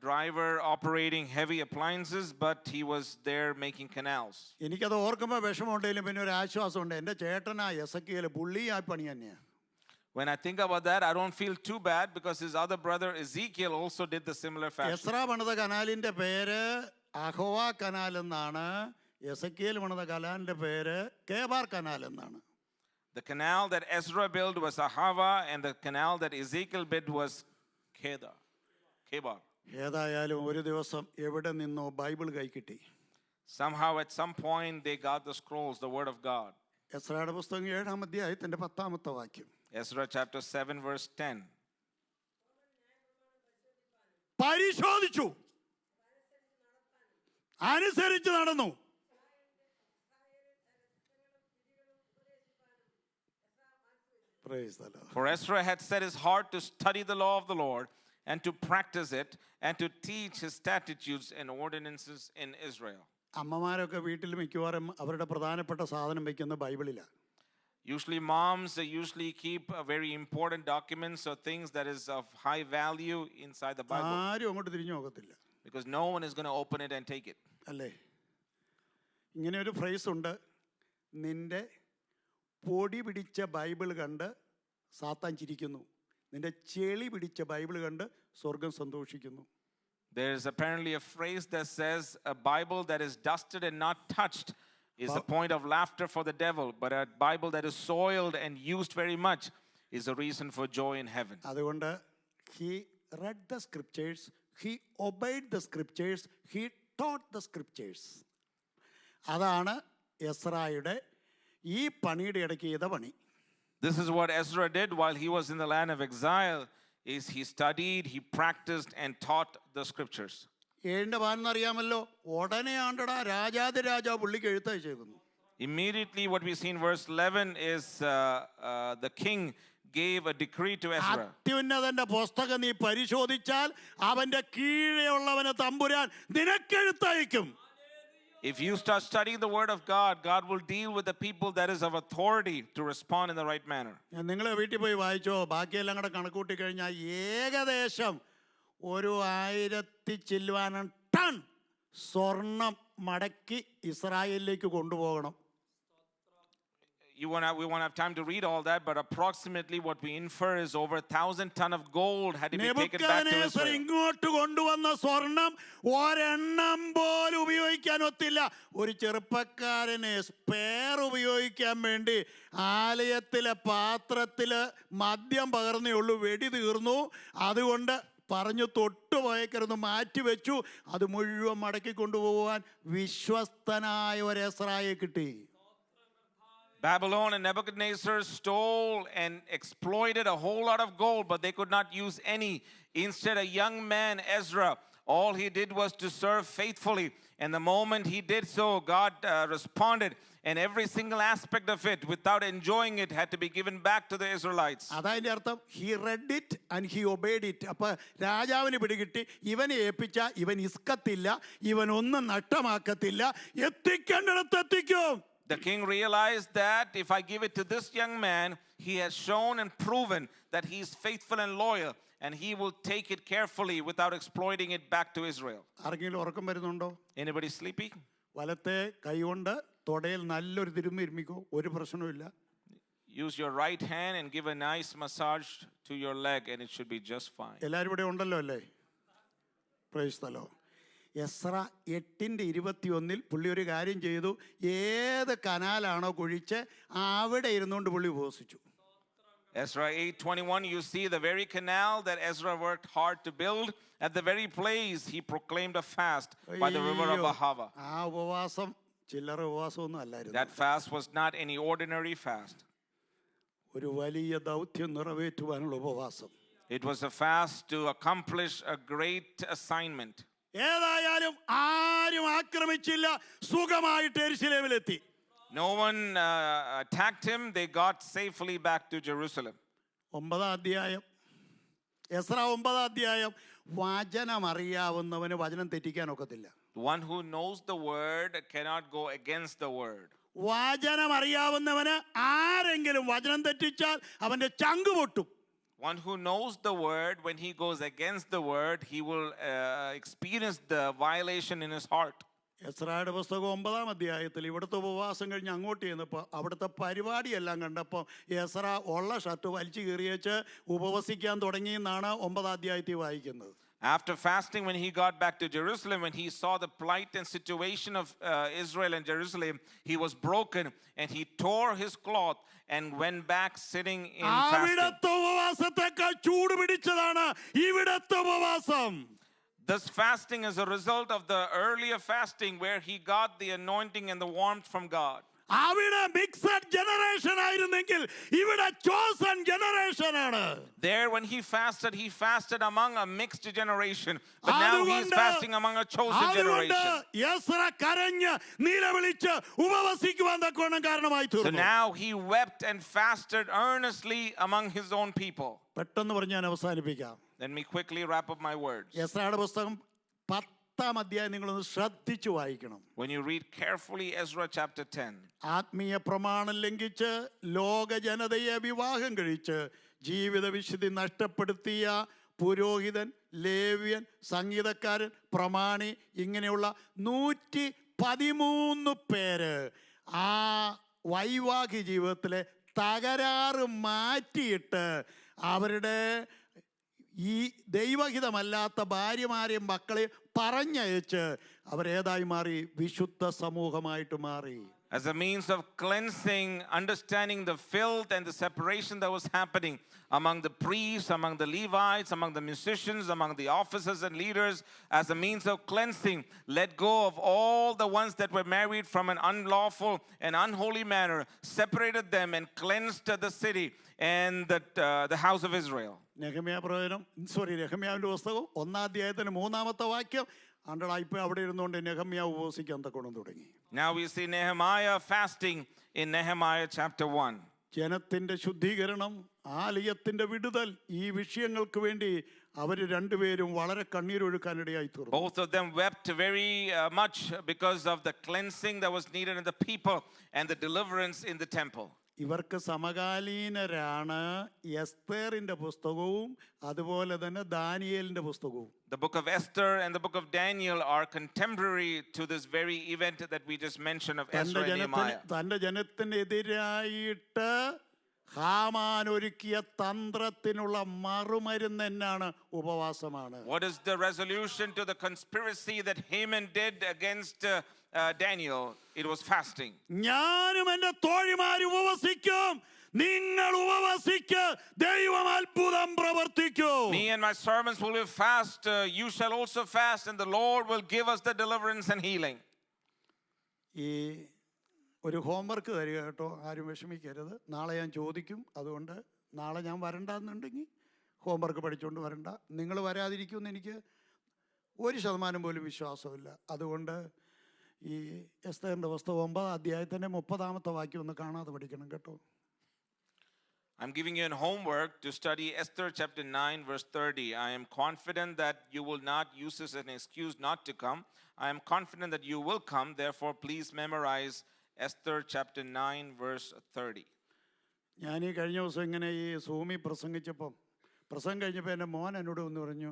[SPEAKER 2] driver operating heavy appliances, but he was there making canals.
[SPEAKER 1] എനിക്കത് ഓർക്കുമ്പോൾ വിഷമമുണ്ടെങ്കിലും പിന്നെ ഒരു ആശ്വാസമുണ്ട്. എൻ്റെ ചേട്ടനാ എസക്കിയേൽ, പുള്ളി ആ പണി തന്നെയാണ്.
[SPEAKER 2] When I think about that, I don't feel too bad because his other brother Ezekiel also did the similar fashion.
[SPEAKER 1] Ezra പണിത കനാലിന്റെ പേര് അഹോവ കനാൽ എന്നാണ്. എസക്കിയേൽ പണിത കനാലിന്റെ പേര് കേബാർ കനാൽ എന്നാണ്.
[SPEAKER 2] The canal that Ezra built was Ahava, and the canal that Ezekiel built was Kebar.
[SPEAKER 1] ഏതായാലും ഒരു ദിവസം എവിടെ നിന്നോ ബൈബിൾ കൈ കിട്ടി.
[SPEAKER 2] Somehow at some point they got the scrolls, the word of God.
[SPEAKER 1] എസ്രയുടെ പുസ്തകം 7-ാം അധ്യായത്തിന്റെ 10-ാമത്തെ വാക്യം.
[SPEAKER 2] Ezra chapter 7 verse 10.
[SPEAKER 1] പരിശോധിച്ചു, അനുസരിച്ച് നടന്നു. Praise the Lord.
[SPEAKER 2] For Ezra had set his heart to study the law of the Lord and to practice it and to teach his statutes and ordinances in Israel.
[SPEAKER 1] അമ്മമാരൊക്കെ വീട്ടിൽ മിക്കവാറും അവരുടെ പ്രധാനപ്പെട്ട സാധനം വയ്ക്കുന്ന ബൈബിളിലാണ്.
[SPEAKER 2] Usually moms usually keep very important documents or things that is of high value inside the Bible
[SPEAKER 1] ആരും അങ്ങോട്ട് തിരിഞ്ഞു നോക്കത്തില്ല,
[SPEAKER 2] because no one is going to open it and take it.
[SPEAKER 1] അല്ലേ? ഇങ്ങനെ ഒരു ഫ്രേസ് ഉണ്ട്, നിന്റെ പൊടി പിടിച്ച ബൈബിൾ കണ്ട് സാത്താൻ ചിരിക്കുന്നു, നിന്റെ ചെളി പിടിച്ച ബൈബിൾ കണ്ട് സ്വർഗം സന്തോഷിക്കുന്നു.
[SPEAKER 2] There's apparently a phrase that says a Bible that is dusted and not touched is a point of laughter for the devil, but a Bible that is soiled and used very much is a reason for joy in heaven.
[SPEAKER 1] അതുകൊണ്ട് he read the scriptures, he obeyed the scriptures, he taught the scriptures. അതാണ് എസ്രായുടെ ഈ പണിയുടെ ഇടയ്ക്ക് ചെയ്ത പണി.
[SPEAKER 2] This is what Ezra did while he was in the land of exile, is he studied, he practiced and taught the scriptures.
[SPEAKER 1] 7:15 അറിയാമല്ലോ, ഉടനെ ആണ്ടടാ രാജാതിരാജാവ് പുള്ളിക്ക് എഴുത്തയച്ചേക്കുന്നു.
[SPEAKER 2] Immediately what we see in verse 11 is the king gave a decree to Ezra.
[SPEAKER 1] അത്യുന്നതന്റെ പുസ്തകം നീ പരിശോധിച്ചാൽ അവന്റെ കീഴെയുള്ളവനെ തമ്പുരാൻ നിനക്കെഴുത്തയക്കും.
[SPEAKER 2] If you start studying the word of God, God will deal with the people that is of authority to respond in the right manner.
[SPEAKER 1] നിങ്ങൾ വീട്ടിൽ പോയി വായിച്ചോ, ബാക്കിയെല്ലാം കൂടെ കണക്കൂട്ടി കഴിഞ്ഞാൽ ഏകദേശം 1000 ചില്ലുവാനം ടൺ സ്വർണം മടക്കി ഇസ്രായേലിലേക്ക് കൊണ്ടുപോകണം.
[SPEAKER 2] We won't have time to read all that, but approximately what we infer is over 1,000 tons of gold had to be taken back to Israel.
[SPEAKER 1] ഇങ്ങോട്ട് കൊണ്ടുവന്ന സ്വർണം ഒരെണ്ണം പോലും ഉപയോഗിക്കാൻ ഒത്തില്ല. ഒരു ചെറുപ്പക്കാരനെ സ്പെയർ ഉപയോഗിക്കാൻ വേണ്ടി ആലയത്തിലെ പാത്രത്തില് മദ്യം പകർന്നേ ഉള്ളൂ, വെടി തീർന്നു. അതുകൊണ്ട് പറഞ്ഞു തൊട്ടുപോയേക്കരുന്ന് മാറ്റിവെച്ചു. അത് മുഴുവൻ മടക്കി കൊണ്ടുപോകാൻ വിശ്വസ്തനായ ഒരു എസ്രായെ കിട്ടി.
[SPEAKER 2] Babylon and Nebuchadnezzar stole and exploited a whole lot of gold, but they could not use any. Instead, a young man, Ezra, all he did was to serve faithfully. And the moment he did so, God responded. And every single aspect of it, without enjoying it, had to be given back to the Israelites.
[SPEAKER 1] അതായത് അർത്ഥം, he read it and he obeyed it. അപ്പൊ രാജാവിന് പിടികിട്ടി, ഇവനെ ഏൽപ്പിച്ച ഇവൻ ഇസ്കത്തില്ല, ഇവൻ ഒന്നും നഷ്ടമാക്കത്തില്ല, എത്തിക്കേണ്ടിടത്ത് എത്തിക്കും.
[SPEAKER 2] The king realized that if I give it to this young man, he has shown and proven that he is faithful and loyal, and he will take it carefully without exploiting it back to Israel.
[SPEAKER 1] ആർക്കെങ്കിലും ഉറക്കം വരുന്നുണ്ടോ?
[SPEAKER 2] Anybody sleepy?
[SPEAKER 1] വലത്തെ കൈകൊണ്ട് തൊടയിൽ നല്ലൊരു തിരുമ്മിരുമിക്കോ, ഒരു പ്രശ്നവുമില്ല.
[SPEAKER 2] Use your right hand and give a nice massage to your leg, and it should be just fine.
[SPEAKER 1] എല്ലാവരും ഇവിടെ ഉണ്ടല്ലോ അല്ലേ? Praise the Lord. എസ്ര 8:21 പുള്ളി ഒരു കാര്യം ചെയ്തു. ഏത് കനാലാണോ കുഴിച്ച് അവിടെ ഇരുന്നുകൊണ്ട് പുള്ളി ഉപവസിച്ചു.
[SPEAKER 2] Ezra 8:21, you see the very canal that Ezra worked hard to build, at the very place he proclaimed a fast by the river of Ahava.
[SPEAKER 1] ആ ഉപവാസം ചില്ലറ ഉപവാസമൊന്നും അല്ലായിരുന്നു.
[SPEAKER 2] That fast was not any ordinary fast.
[SPEAKER 1] ഒരു വലിയ ദൗത്യം നിറവേറ്റുവാനുള്ള ഉപവാസം.
[SPEAKER 2] It was a fast to accomplish a great assignment.
[SPEAKER 1] ഏതായാലും ആരും ആക്രമിച്ചില്ല, സുഖമായിട്ട് യെരൂശലേമിലെത്തി.
[SPEAKER 2] No one attacked him. They got safely back to Jerusalem.
[SPEAKER 1] 9-ാം അധ്യായം, എസ്ര 9-ാം അധ്യായം. വചനം അറിയാവുന്നവന് വചനം തെറ്റിക്കാൻ ഒക്കത്തില്ല.
[SPEAKER 2] One who knows the word cannot go against the word.
[SPEAKER 1] വചനം അറിയാവുന്നവന് ആരെങ്കിലും വചനം തെറ്റിച്ചാൽ അവന്റെ ചങ്ക് പൊട്ടും.
[SPEAKER 2] One who knows the word, when he goes against the word, he will experience the violation in his heart.
[SPEAKER 1] എസ്രായുടെ പുസ്തകം 9-ാം അധ്യായത്തിൽ ഇവിടുത്തെ ഉപവാസം കഴിഞ്ഞ് അങ്ങോട്ട് ചെന്നപ്പോൾ അവിടുത്തെ പരിപാടിയെല്ലാം കണ്ടപ്പോൾ എസ്ര ഉള്ള ഷർട്ട് വലിച്ചു കീറിയേച്ച് ഉപവസിക്കാൻ തുടങ്ങിയെന്നാണ് 9-ാം അധ്യായത്തിൽ വായിക്കുന്നത്.
[SPEAKER 2] After fasting, when he got back to Jerusalem, when he saw the plight and situation of Israel and Jerusalem, he was broken and he tore his cloth and went back sitting in fasting.
[SPEAKER 1] അവിടുത്തെ ഉപവാസത്തെക്കാൾ ചൂട് പിടിച്ചതാണ് ഇവിടുത്തെ ഉപവാസം.
[SPEAKER 2] This fasting is a result of the earlier fasting where he got the anointing and the warmth from God.
[SPEAKER 1] അവിടെ മിക്സഡ് ജനറേഷൻ ആയിരുന്നെങ്കിൽ ഇവിടെ ചോസൺ ജനറേഷൻ ആണ്.
[SPEAKER 2] There when he fasted among a mixed generation, but now he is fasting among a chosen generation.
[SPEAKER 1] Ezra കരഞ്ഞ് നിലവിളിച്ച് ഉപവസിക്കുവാൻ തക്കവണ്ണം കാരണമായി തീർന്നു.
[SPEAKER 2] So now he wept and fasted earnestly among his own people.
[SPEAKER 1] പെട്ടെന്ന് പറഞ്ഞ് ഞാൻ അവസാനിപ്പിക്കാം.
[SPEAKER 2] Let me quickly wrap up my words.
[SPEAKER 1] എസ്രയുടെ പുസ്തകം 10-ാം അധ്യായം നിങ്ങളൊന്ന് ശ്രദ്ധിച്ചു വായിക്കണം.
[SPEAKER 2] When you read carefully Ezra chapter 10,
[SPEAKER 1] ആത്മീയ പ്രമാണം ലംഘിച്ച് ലോക ജനതയെ വിവാഹം കഴിച്ച് ജീവിത വിശുദ്ധി നഷ്ടപ്പെടുത്തിയ പുരോഹിതൻ, ലേവ്യൻ, സംഗീതക്കാരൻ, പ്രമാണി ഇങ്ങനെയുള്ള 113 പേര് ആ വൈവാഹിക ജീവിതത്തിലെ തകരാറ് മാറ്റിയിട്ട് അവരുടെ ഈ ദൈവഹിതമല്ലാത്ത ഭാര്യമാരെയും മക്കളെയും പറഞ്ഞയച്ച് അവരേതായി മാറി? വിശുദ്ധ സമൂഹമായിട്ട് മാറി.
[SPEAKER 2] as a means of cleansing, understanding the filth and the separation that was happening among the priests, among the Levites, among the musicians, among the officers and leaders, as a means of cleansing, let go of all the ones that were married from an unlawful and unholy manner, separated them and cleansed the city and the house of Israel.
[SPEAKER 1] നെഹമ്യാവിന്റെ പുസ്തകം 1-ാം അധ്യായത്തിന് 3-ാമത്തെ വാക്യം അണ്ടളായിപ്പോൾ അവിടെ ഇരുന്നുകൊണ്ട് നെഹമ്യാവ് ഉപവസിക്കാൻ തക്കോണം തുടങ്ങി.
[SPEAKER 2] Now we see Nehemiah fasting in Nehemiah chapter 1.
[SPEAKER 1] ജനത്തിന്റെ ശുദ്ധീകരണം, ആലയത്തിന്റെ വിടുതൽ, ഈ വിഷയങ്ങൾക്ക് വേണ്ടി അവർ രണ്ടുപേരും വളരെ കണ്ണീരൊഴുക്കാനിടയായി തീർന്നു.
[SPEAKER 2] Both of them wept very much because of the cleansing that was needed in the people and the deliverance in the temple.
[SPEAKER 1] ഇവർക്ക് സമകാലീനരാണ് എസ്തേറിന്റെ പുസ്തകവും അതുപോലെ തന്നെ ദാനിയേലിന്റെ പുസ്തകവും.
[SPEAKER 2] The book of Esther and the book of Daniel are contemporary to this very event that we just mentioned of Ezra and Nehemiah.
[SPEAKER 1] തന്റെ ജനത്തിനെതിരായിട്ട് ഹാമാൻ ഒരുക്കിയ തന്ത്രത്തിനുള്ള മറുമരുന്ന് എന്നാണ്? ഉപവാസമാണ്.
[SPEAKER 2] What is the resolution to the conspiracy that Haman did against Daniel? It was fasting.
[SPEAKER 1] ഞാനും എൻ്റെ തോഴിമാരും ഉപവസിക്കും, നിങ്ങൾ ഉപവസിക്ക്, ദൈവം അത്ഭുതം പ്രവർത്തിക്കും.
[SPEAKER 2] Me and my servants will fast, you shall also fast, and the Lord will give us the deliverance and healing.
[SPEAKER 1] ഈ ഒരു ഹോംവർക്ക് തരിക കേട്ടോ, ആരും വിഷമിക്കരുത്. നാളെ ഞാൻ ചോദിക്കും, അതുകൊണ്ട് നാളെ ഞാൻ വരണ്ടെന്നുണ്ടെങ്കിൽ ഹോംവർക്ക് പഠിച്ചുകൊണ്ട് വരണ്ട. നിങ്ങൾ വരാതിരിക്കുമെന്ന് എനിക്ക് 1% പോലും വിശ്വാസമില്ല. അതുകൊണ്ട് ഈ എസ്തേറിന്റെ പുസ്തകം 9-ാം അധ്യായത്തിന്റെ 30-ാമത്തെ വാക്യം ഒന്ന് കാണാതെ പഠിക്കണം കേട്ടോ.
[SPEAKER 2] I'm giving you a homework to study Esther chapter 9 verse 30. I am confident that you will not use this as an excuse not to come. I am confident that you will come. Therefore, please memorize Esther chapter 9 verse 30.
[SPEAKER 1] ഞാൻ ഈ കഴിഞ്ഞ ദിവസം ഇങ്ങനെ ഈ സൂമിൽ പ്രസംഗം കഴിഞ്ഞപ്പോൾ എൻ്റെ മോൻ എന്നോട് ഒന്ന് പറഞ്ഞു,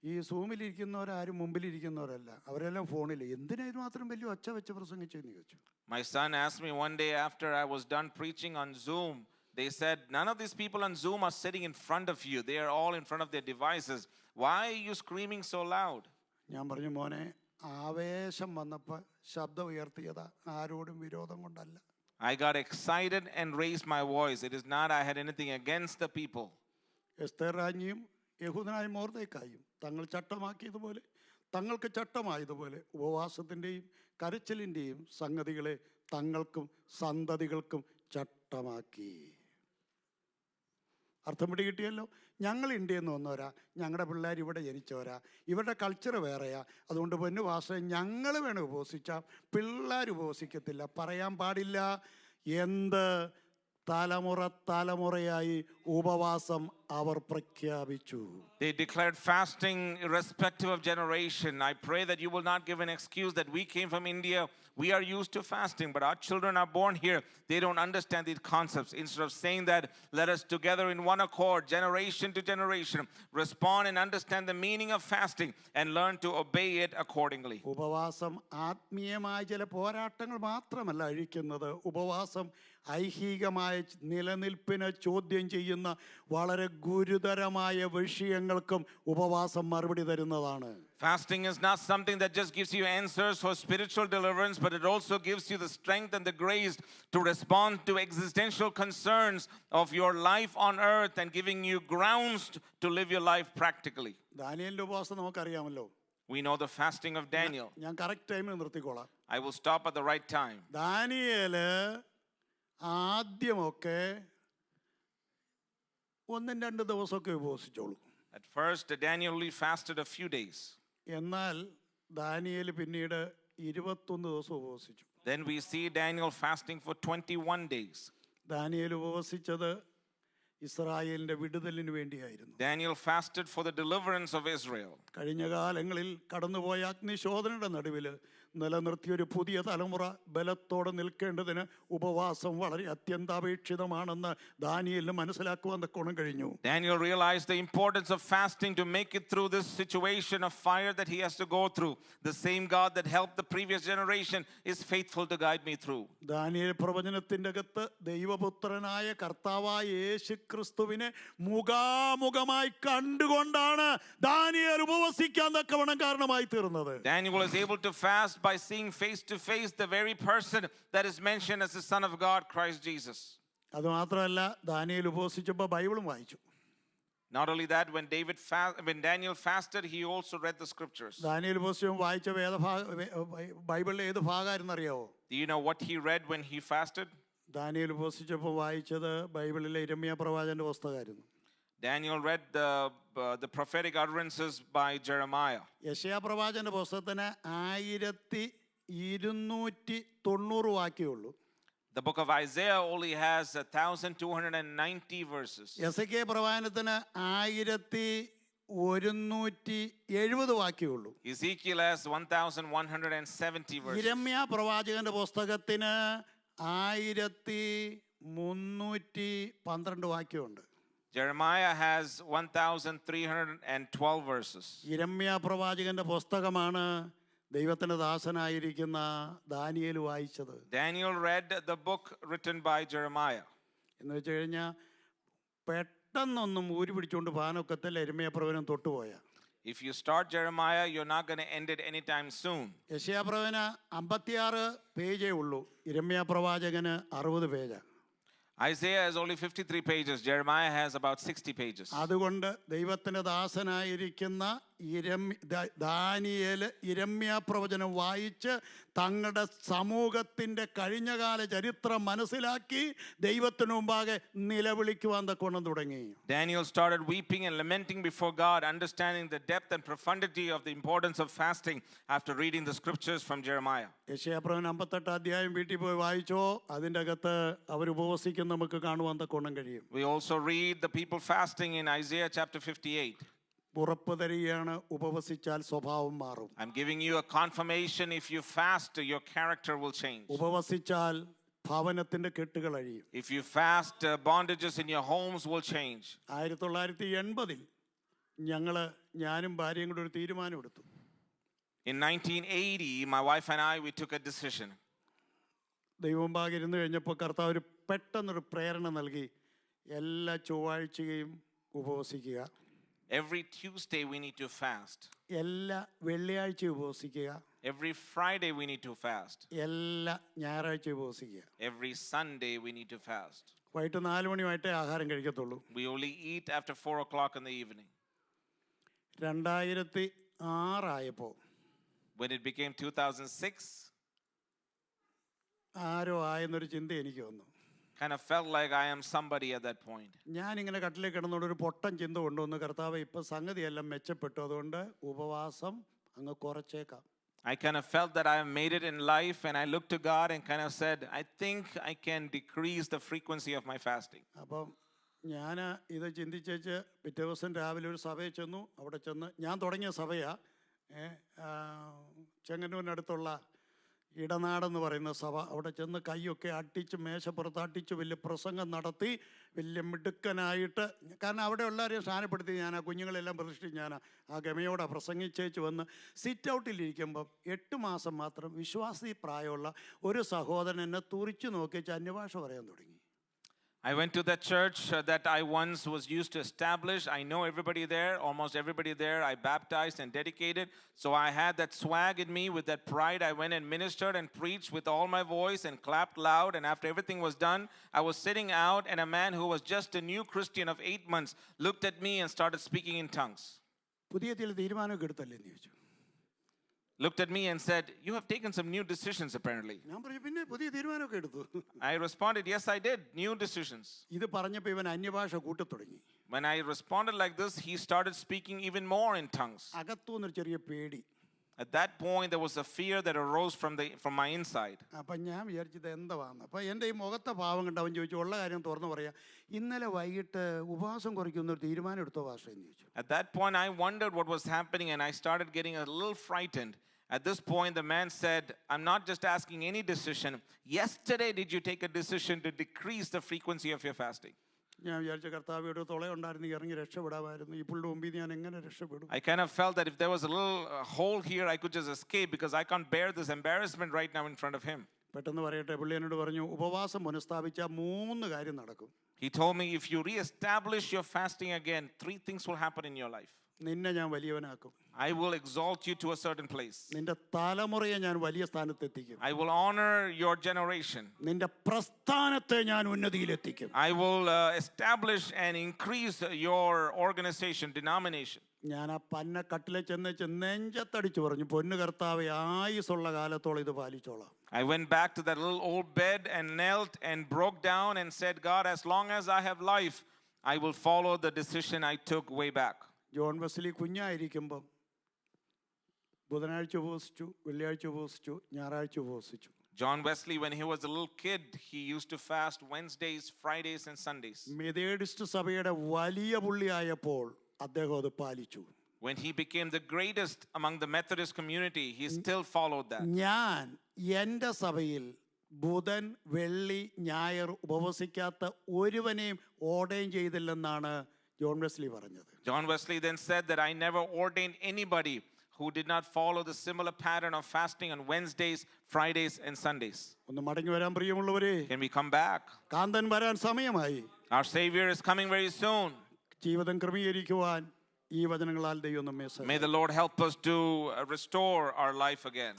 [SPEAKER 1] ഈ സൂമിലിരിക്കുന്നവരാരും മുമ്പിലിരിക്കുന്നവരല്ല, അവരെല്ലാം ഫോണിൽ, എന്തിനാ ഇത് മാത്രം വലിയ ഒച്ച വെച്ച് പ്രസംഗിച്ചെന്ന് ചോദിച്ചു.
[SPEAKER 2] My son asked me one day after I was done preaching on Zoom, they said, none of these people on Zoom are sitting in front of you. They are all in front of their devices. Why are you screaming so loud?
[SPEAKER 1] ഞാൻ പറഞ്ഞു, മോനെ, ആവേശം വന്നപ്പോൾ ശബ്ദം ഉയർത്തിയതാ, ആരോടും വിരോധം കൊണ്ടല്ല.
[SPEAKER 2] I got excited and raised my voice. It is not I had anything against the people.
[SPEAKER 1] Esther രാജ്ഞിയും യഹൂദനായ മൊർദെഖായിയും തങ്ങൾക്ക് ചട്ടമായതുപോലെ ഉപവാസത്തിൻ്റെയും കരച്ചിലിൻ്റെയും സംഗതികളെ തങ്ങൾക്കും സന്തതികൾക്കും ചട്ടമാക്കി. അർത്ഥം പിടി കിട്ടിയല്ലോ. ഞങ്ങൾ ഇന്ത്യയിൽ നിന്ന് വന്നവരാ, ഞങ്ങളുടെ പിള്ളേർ ഇവിടെ ജനിച്ചവരാ, ഇവരുടെ കൾച്ചർ വേറെയാ, അതുകൊണ്ട് പൊന്നു ഭാഷ ഞങ്ങൾ വേണം ഉപവസിച്ചാൽ പിള്ളേർ ഉപവസിക്കത്തില്ല, പറയാൻ പാടില്ല. എന്ത് തലമുറയായി ഉപവാസം അവർ പ്രഖ്യാപിച്ചു.
[SPEAKER 2] They declared fasting irrespective of generation. I pray that you will not give an excuse that we came from India, we are used to fasting, but our children are born here, they don't understand these concepts. Instead of saying that, let us together in one accord, generation to generation, respond and understand the meaning of fasting and learn to obey it accordingly.
[SPEAKER 1] ഉപവാസം ആത്മീയമായ ചില പോരാട്ടങ്ങൾ മാത്രമല്ല അഴിക്കുന്നത്. ഉപവാസം ഐഹികമായ നിലനിൽപ്പിനെ ചോദ്യം ചെയ്യുന്ന വളരെ ഗുരുതരമായ വിഷയങ്ങൾക്കും ഉപവാസം മറുപടി തരുന്നതാണ്.
[SPEAKER 2] Fasting is not something that just gives you answers for spiritual deliverance, but it also gives you the strength and the grace to respond to existential concerns of your life on earth and giving you grounds to live your life practically.
[SPEAKER 1] ദാനിയേലിന്റെ ഉപവാസം നമുക്കറിയാമല്ലോ.
[SPEAKER 2] We know the fasting of Daniel.
[SPEAKER 1] ഞാൻ കറക്റ്റ് ടൈമിൽ നിർത്തിക്കോളാം.
[SPEAKER 2] I will stop at the right time.
[SPEAKER 1] Daniel ആദ്യമൊക്കെ 1-2 ദിവസമൊക്കെ ഉപവസിച്ചോളൂ.
[SPEAKER 2] At first, Daniel only fasted a few days.
[SPEAKER 1] എന്നാൽ ദാനിയേൽ പിന്നീട് 21 ദിവസം ഉപവസിച്ചു.
[SPEAKER 2] Then we see Daniel fasting for 21 days.
[SPEAKER 1] Daniel ഉപവസിച്ചത് ഇസ്രായേലിന്റെ വിടുതലിന് വേണ്ടിയായിരുന്നു.
[SPEAKER 2] Daniel fasted for the deliverance of Israel.
[SPEAKER 1] കഴിഞ്ഞ കാലങ്ങളിൽ കടന്നുപോയ അഗ്നിശോധനയുടെ നടുവിൽ നിലനിർത്തിയൊരു പുതിയ തലമുറ ബലത്തോടെ നിൽക്കേണ്ടതിന് ഉപവാസം വളരെ അത്യന്താപേക്ഷിതമാണെന്ന് ദാനിയേലിന് മനസ്സിലാക്കുവാൻ തക്കോണം കഴിഞ്ഞു.
[SPEAKER 2] Daniel realized the importance of fasting to make it through this situation of fire that he has to go through. The same God that helped the previous generation is faithful to guide me through.
[SPEAKER 1] Daniel പ്രവചനത്തിന്റെ അകത്ത് ദൈവപുത്രനായ കർത്താവായ യേശുക്രിസ്തുവിനെ മുഖാമുഖമായി കണ്ടുകൊണ്ടാണ് ദാനിയേൽ ഉപവസിക്കാൻ തക്കവണ്ണം കാരണമായി തീർന്നത്.
[SPEAKER 2] Daniel was able to fast by seeing face to face the very person that is mentioned as the Son of God, Christ Jesus.
[SPEAKER 1] അത് മാത്രമല്ല, ദാനിയേൽ ഉപവസിച്ചപ്പോൾ ബൈബിളും വായിച്ചു.
[SPEAKER 2] Not only that, when Daniel fasted, he also read the scriptures.
[SPEAKER 1] Daniel ഉപവസിച്ചപ്പോൾ വായിച്ച ബൈബിളിലെ ഏത് ഭാഗമായിരുന്നു അറിയാവോ?
[SPEAKER 2] Do you know what he read when he fasted?
[SPEAKER 1] Daniel ഉപവസിച്ചപ്പോൾ വായിച്ചത് ബൈബിളിലെ യിരെമ്യാ പ്രവാചകന്റെ പുസ്തകമായിരുന്നു.
[SPEAKER 2] Daniel read the prophetic utterances by Jeremiah.
[SPEAKER 1] യെശയ്യാ പ്രവാചകന്റെ പുസ്തകത്തിന് 1290 വാക്യമുള്ളൂ.
[SPEAKER 2] The book of Isaiah only has 1290 verses.
[SPEAKER 1] എസെക്കിയ പ്രവാചനത്തിന് 1170 വാക്യമുള്ളൂ.
[SPEAKER 2] Ezekiel has 1170 verses.
[SPEAKER 1] യിരെമ്യാ പ്രവാചകന്റെ പുസ്തകത്തിന് 1312 വാക്യമുണ്ട്.
[SPEAKER 2] Jeremiah has 1312 verses.
[SPEAKER 1] യിരെമ്യാ പ്രവാചകന്റെ പുസ്തകമാണ് ദൈവത്തിന്റെ ദാസനായിരിക്കുന്ന ദാനിയേൽ വായിച്ചത്.
[SPEAKER 2] Daniel read the book written by Jeremiah.
[SPEAKER 1] എന്ന് വെച്ച് കഴിഞ്ഞാൽ പെട്ടെന്നൊന്നും ഊരി പിടിച്ചുകൊണ്ട് പാനൊക്കത്തിൽ യിരെമ്യാ പ്രവചനം തൊട്ടുപോയ.
[SPEAKER 2] If you start Jeremiah, you're not going to end it anytime soon.
[SPEAKER 1] യെശയ്യാ പ്രവചന 56 പേജേ ഉള്ളൂ, യിരെമ്യാ പ്രവാചകന് 60 പേജാ.
[SPEAKER 2] Isaiah has only 53 pages. Jeremiah has about 60 pages.
[SPEAKER 1] അതുകൊണ്ട് ദൈവത്തിന്റെ ദാസനായിരിക്കുന്ന ദാനിയേൽ യിരെമ്യാ പ്രവചനം വായിച്ച് തങ്ങളുടെ സമൂഹത്തിന്റെ കഴിഞ്ഞകാല ചരിത്രം മനസ്സിലാക്കി ദൈവത്തിന് മുമ്പാകെ നിലവിളിക്കുവാൻ തക്കവണ്ണം തുടങ്ങി.
[SPEAKER 2] Daniel started weeping and lamenting before God, understanding the depth and profundity of the importance of fasting after reading the scriptures from Jeremiah.
[SPEAKER 1] യെശയ്യാ പ്രവചനം 58 അധ്യായം വീട്ടിൽ പോയി വായിച്ചോ, അതിൻ്റെ അകത്ത് അവർ ഉപവസിക്കുന്ന നമുക്ക് കാണുവാൻ തക്കവണ്ണം കഴിയും.
[SPEAKER 2] We also read the people fasting in Isaiah chapter 58.
[SPEAKER 1] ഉറപ്പ് തരികയാണ്, ഉപവസിച്ചാൽ സ്വഭാവം മാറും.
[SPEAKER 2] I'm giving you a confirmation, if you fast, your character will change.
[SPEAKER 1] ഉപവസിച്ചാൽ ഭവനത്തിന്റെ കെട്ടുകൾ അഴിയും.
[SPEAKER 2] If you fast, bondages in your homes will change.
[SPEAKER 1] 1980 ഞാനും ഭാര്യയും കൂടെ ഒരു തീരുമാനം എടുത്തു.
[SPEAKER 2] In 1980, my wife and I, we took a decision.
[SPEAKER 1] ദൈവമുമ്പാകെ ഇരുന്ന് കഴിഞ്ഞപ്പോൾ കർത്താവ് ഒരു പെട്ടെന്നൊരു പ്രേരണ നൽകി. എല്ലാ ചൊവ്വാഴ്ചയും ഉപവസിക്കുക,
[SPEAKER 2] Every Tuesday we need to fast.
[SPEAKER 1] എല്ലാ വെള്ളിയാഴ്ചയും ഉപവസിക്കുക,
[SPEAKER 2] Every Friday we need to fast.
[SPEAKER 1] എല്ലാ ഞായറാഴ്ചയും ഉപവസിക്കുക.
[SPEAKER 2] Every Sunday we need to fast.
[SPEAKER 1] വൈകിട്ട് 4 മണിയായിട്ടേ ആഹാരം കഴിക്കത്തുള്ളൂ.
[SPEAKER 2] We only eat after 4 o'clock in the evening.
[SPEAKER 1] 2006 ആയപ്പോൾ
[SPEAKER 2] When it became 2006,
[SPEAKER 1] ആരോ ആയെന്നൊരു ചിന്ത എനിക്ക് വന്നു.
[SPEAKER 2] kind of felt like I am somebody at that point.
[SPEAKER 1] ഞാനിങ്ങനെ കട്ടിലേക്ക് കിടന്നുകൊണ്ട് ഒരു പൊട്ടൻ ചിന്ത കൊണ്ടുവന്നു, കർത്താവ് ഇപ്പം സംഗതിയെല്ലാം മെച്ചപ്പെട്ടു, അതുകൊണ്ട് ഉപവാസം അങ്ങ് കുറച്ചേക്കാം.
[SPEAKER 2] I kind of felt that I have made it in life, and I looked to God and kind of said, I think I can decrease the frequency of my fasting.
[SPEAKER 1] അപ്പം ഞാൻ ഇത് ചിന്തിച്ചേച്ച് പിറ്റേ ദിവസം രാവിലെ ഒരു സഭയിൽ ചെന്നു. അവിടെ ചെന്ന് ഞാൻ തുടങ്ങിയ സഭയാണ്, ചെങ്ങന്നൂരിനടുത്തുള്ള ഇടനാടെന്ന് പറയുന്ന സഭ. അവിടെ ചെന്ന് കൈയൊക്കെ അട്ടിച്ച് മേശപ്പുറത്ത് അട്ടിച്ച് വലിയ പ്രസംഗം നടത്തി, വലിയ മിടുക്കനായിട്ട്. കാരണം അവിടെ ഉള്ളവരെ സ്ഥാനപ്പെടുത്തി ഞാൻ ആ കുഞ്ഞുങ്ങളെല്ലാം പ്രതിഷ്ഠിച്ച് ഞാൻ ആ ഗമയോടെ പ്രസംഗിച്ചേച്ച് വന്ന് സിറ്റ് ഔട്ടിലിരിക്കുമ്പം 8 മാസം മാത്രം വിശ്വാസി പ്രായമുള്ള ഒരു സഹോദരൻ എന്നെ തുറിച്ചു നോക്കിച്ച് അന്യഭാഷ പറയാൻ തുടങ്ങി.
[SPEAKER 2] I went to that church that I once was used to establish. I know everybody there, almost everybody there. I baptized and dedicated. So I had that swag in me. With that pride, I went and ministered and preached with all my voice and clapped loud. And after everything was done, I was sitting out, and a man who was just a new Christian of 8 months looked at me and started speaking in tongues.
[SPEAKER 1] പുതിയ ചില തീരുമാനമൊക്കെ എടുത്തല്ലേ എന്ന് ചോദിച്ചു.
[SPEAKER 2] Looked at me and said, you have taken some new decisions apparently.
[SPEAKER 1] ഞാൻ പറഞ്ഞു, പിന്നെ പുതിയ തീരുമാനമൊക്കെ എടുത്തു.
[SPEAKER 2] I responded, yes, I did. New decisions.
[SPEAKER 1] ഇത് പറഞ്ഞപ്പോൾ ഇവൻ അന്യഭാഷ കൂട്ടത്തുടങ്ങി.
[SPEAKER 2] When I responded like this, he started speaking even more in tongues.
[SPEAKER 1] അകത്തുനിന്നൊരു ചെറിയ പേടി.
[SPEAKER 2] At that point, there was a fear that arose from my inside.
[SPEAKER 1] അപ്പം ഞാൻ വിചാരിച്ചത് എന്താവാന്ന്. അപ്പോൾ എൻ്റെ ഈ മുഖത്തെ ഭാവം കണ്ട് അവൻ ചോദിച്ചു, ഉള്ള കാര്യം തുറന്നു പറയാം, ഇന്നലെ വൈകിട്ട് ഉപവാസം കുറയ്ക്കുന്നൊരു തീരുമാനം എടുത്തോ ഭാഷ എന്ന് ചോദിച്ചു.
[SPEAKER 2] At that point, I wondered what was happening, and I started getting a little frightened. At this point, the man said, I'm not just asking any decision. Yesterday, did you take a decision to decrease the frequency of your fasting?
[SPEAKER 1] ഞാൻ വിചാരിച്ച കർത്താവിയുടെ തുളയുണ്ടായിരുന്നെങ്കിൽ ഇറങ്ങി രക്ഷപ്പെടാമായിരുന്നു. ഈ പുള്ളിയുടെ മുമ്പിൽ ഞാൻ എങ്ങനെ രക്ഷപ്പെടും?
[SPEAKER 2] I kind of felt that if there was a little hole here, I could just escape because I can't bear this embarrassment right now in front of him.
[SPEAKER 1] പെട്ടെന്ന് പറയട്ടെ, പുള്ളി എന്നോട് പറഞ്ഞു, ഉപവാസം പുനഃസ്ഥാപിച്ചാൽ 3 കാര്യം നടക്കും.
[SPEAKER 2] He told me, if you reestablish your fasting again, 3 things will happen in your life.
[SPEAKER 1] നിന്നെ ഞാൻ വലിയവനാക്കും.
[SPEAKER 2] I will exalt you to a certain place.
[SPEAKER 1] നിന്റെ തലമുറയെ ഞാൻ വലിയ സ്ഥാനത്തെത്തിക്കും.
[SPEAKER 2] I will honor your generation.
[SPEAKER 1] നിന്റെ പ്രസ്ഥാനത്തെ ഞാൻ ഉന്നതിയിലെത്തിക്കും.
[SPEAKER 2] I will establish and increase your organization, denomination.
[SPEAKER 1] ഞാൻ ആ പന്ന കട്ടിലെ ചെന്നേച്ച് നെഞ്ചത്തടിച്ചു പറഞ്ഞു, പൊന്നു കർത്താവേ, ആയുസുള്ള കാലത്തോളം ഇത് പാലിച്ചോളാം.
[SPEAKER 2] I went back to that little old bed and knelt and broke down and said, God, as long as I have life, I will follow the decision I took way back.
[SPEAKER 1] John Wesley കുഞ്ഞായിരിക്കുമ്പം ബുധനാഴ്ച ഉപവസിച്ചു, വെള്ളിയാഴ്ച ഉപവസിച്ചു, ഞായറാഴ്ച ഉപവസിച്ചു.
[SPEAKER 2] John Wesley, when he was a little kid, he used to fast Wednesdays, Fridays, and Sundays.
[SPEAKER 1] Methodist സഭയുടെ വലിയ പുള്ളിയായപ്പോൾ അദ്ദേഹം അത് പാലിച്ചു.
[SPEAKER 2] When he became the greatest among the Methodist community, he still followed that.
[SPEAKER 1] ഞാൻ എൻ്റെ സഭയിൽ ബുധൻ, വെള്ളി, ഞായർ ഉപവസിക്കാത്ത ഒരുവനെയും ഓർഡൈൻ ചെയ്തില്ലെന്നാണ് ജോൺ വെസ്ലി പറഞ്ഞത്.
[SPEAKER 2] John Wesley then said that I never ordained anybody who did not follow the similar pattern of fasting on Wednesdays, Fridays, and Sundays.
[SPEAKER 1] ഒന്ന് മടങ്ങി വരാൻ പ്രിയമുള്ളവരെ,
[SPEAKER 2] Can we come back?
[SPEAKER 1] കാന്തൻ വരാൻ സമയമായി.
[SPEAKER 2] Our Savior is coming very soon.
[SPEAKER 1] ജീവിതം ക്രമീകരിക്കുവാൻ ഈ വചനങ്ങളാൽ ദൈവം നമ്മെ
[SPEAKER 2] May the Lord help us to restore our life again.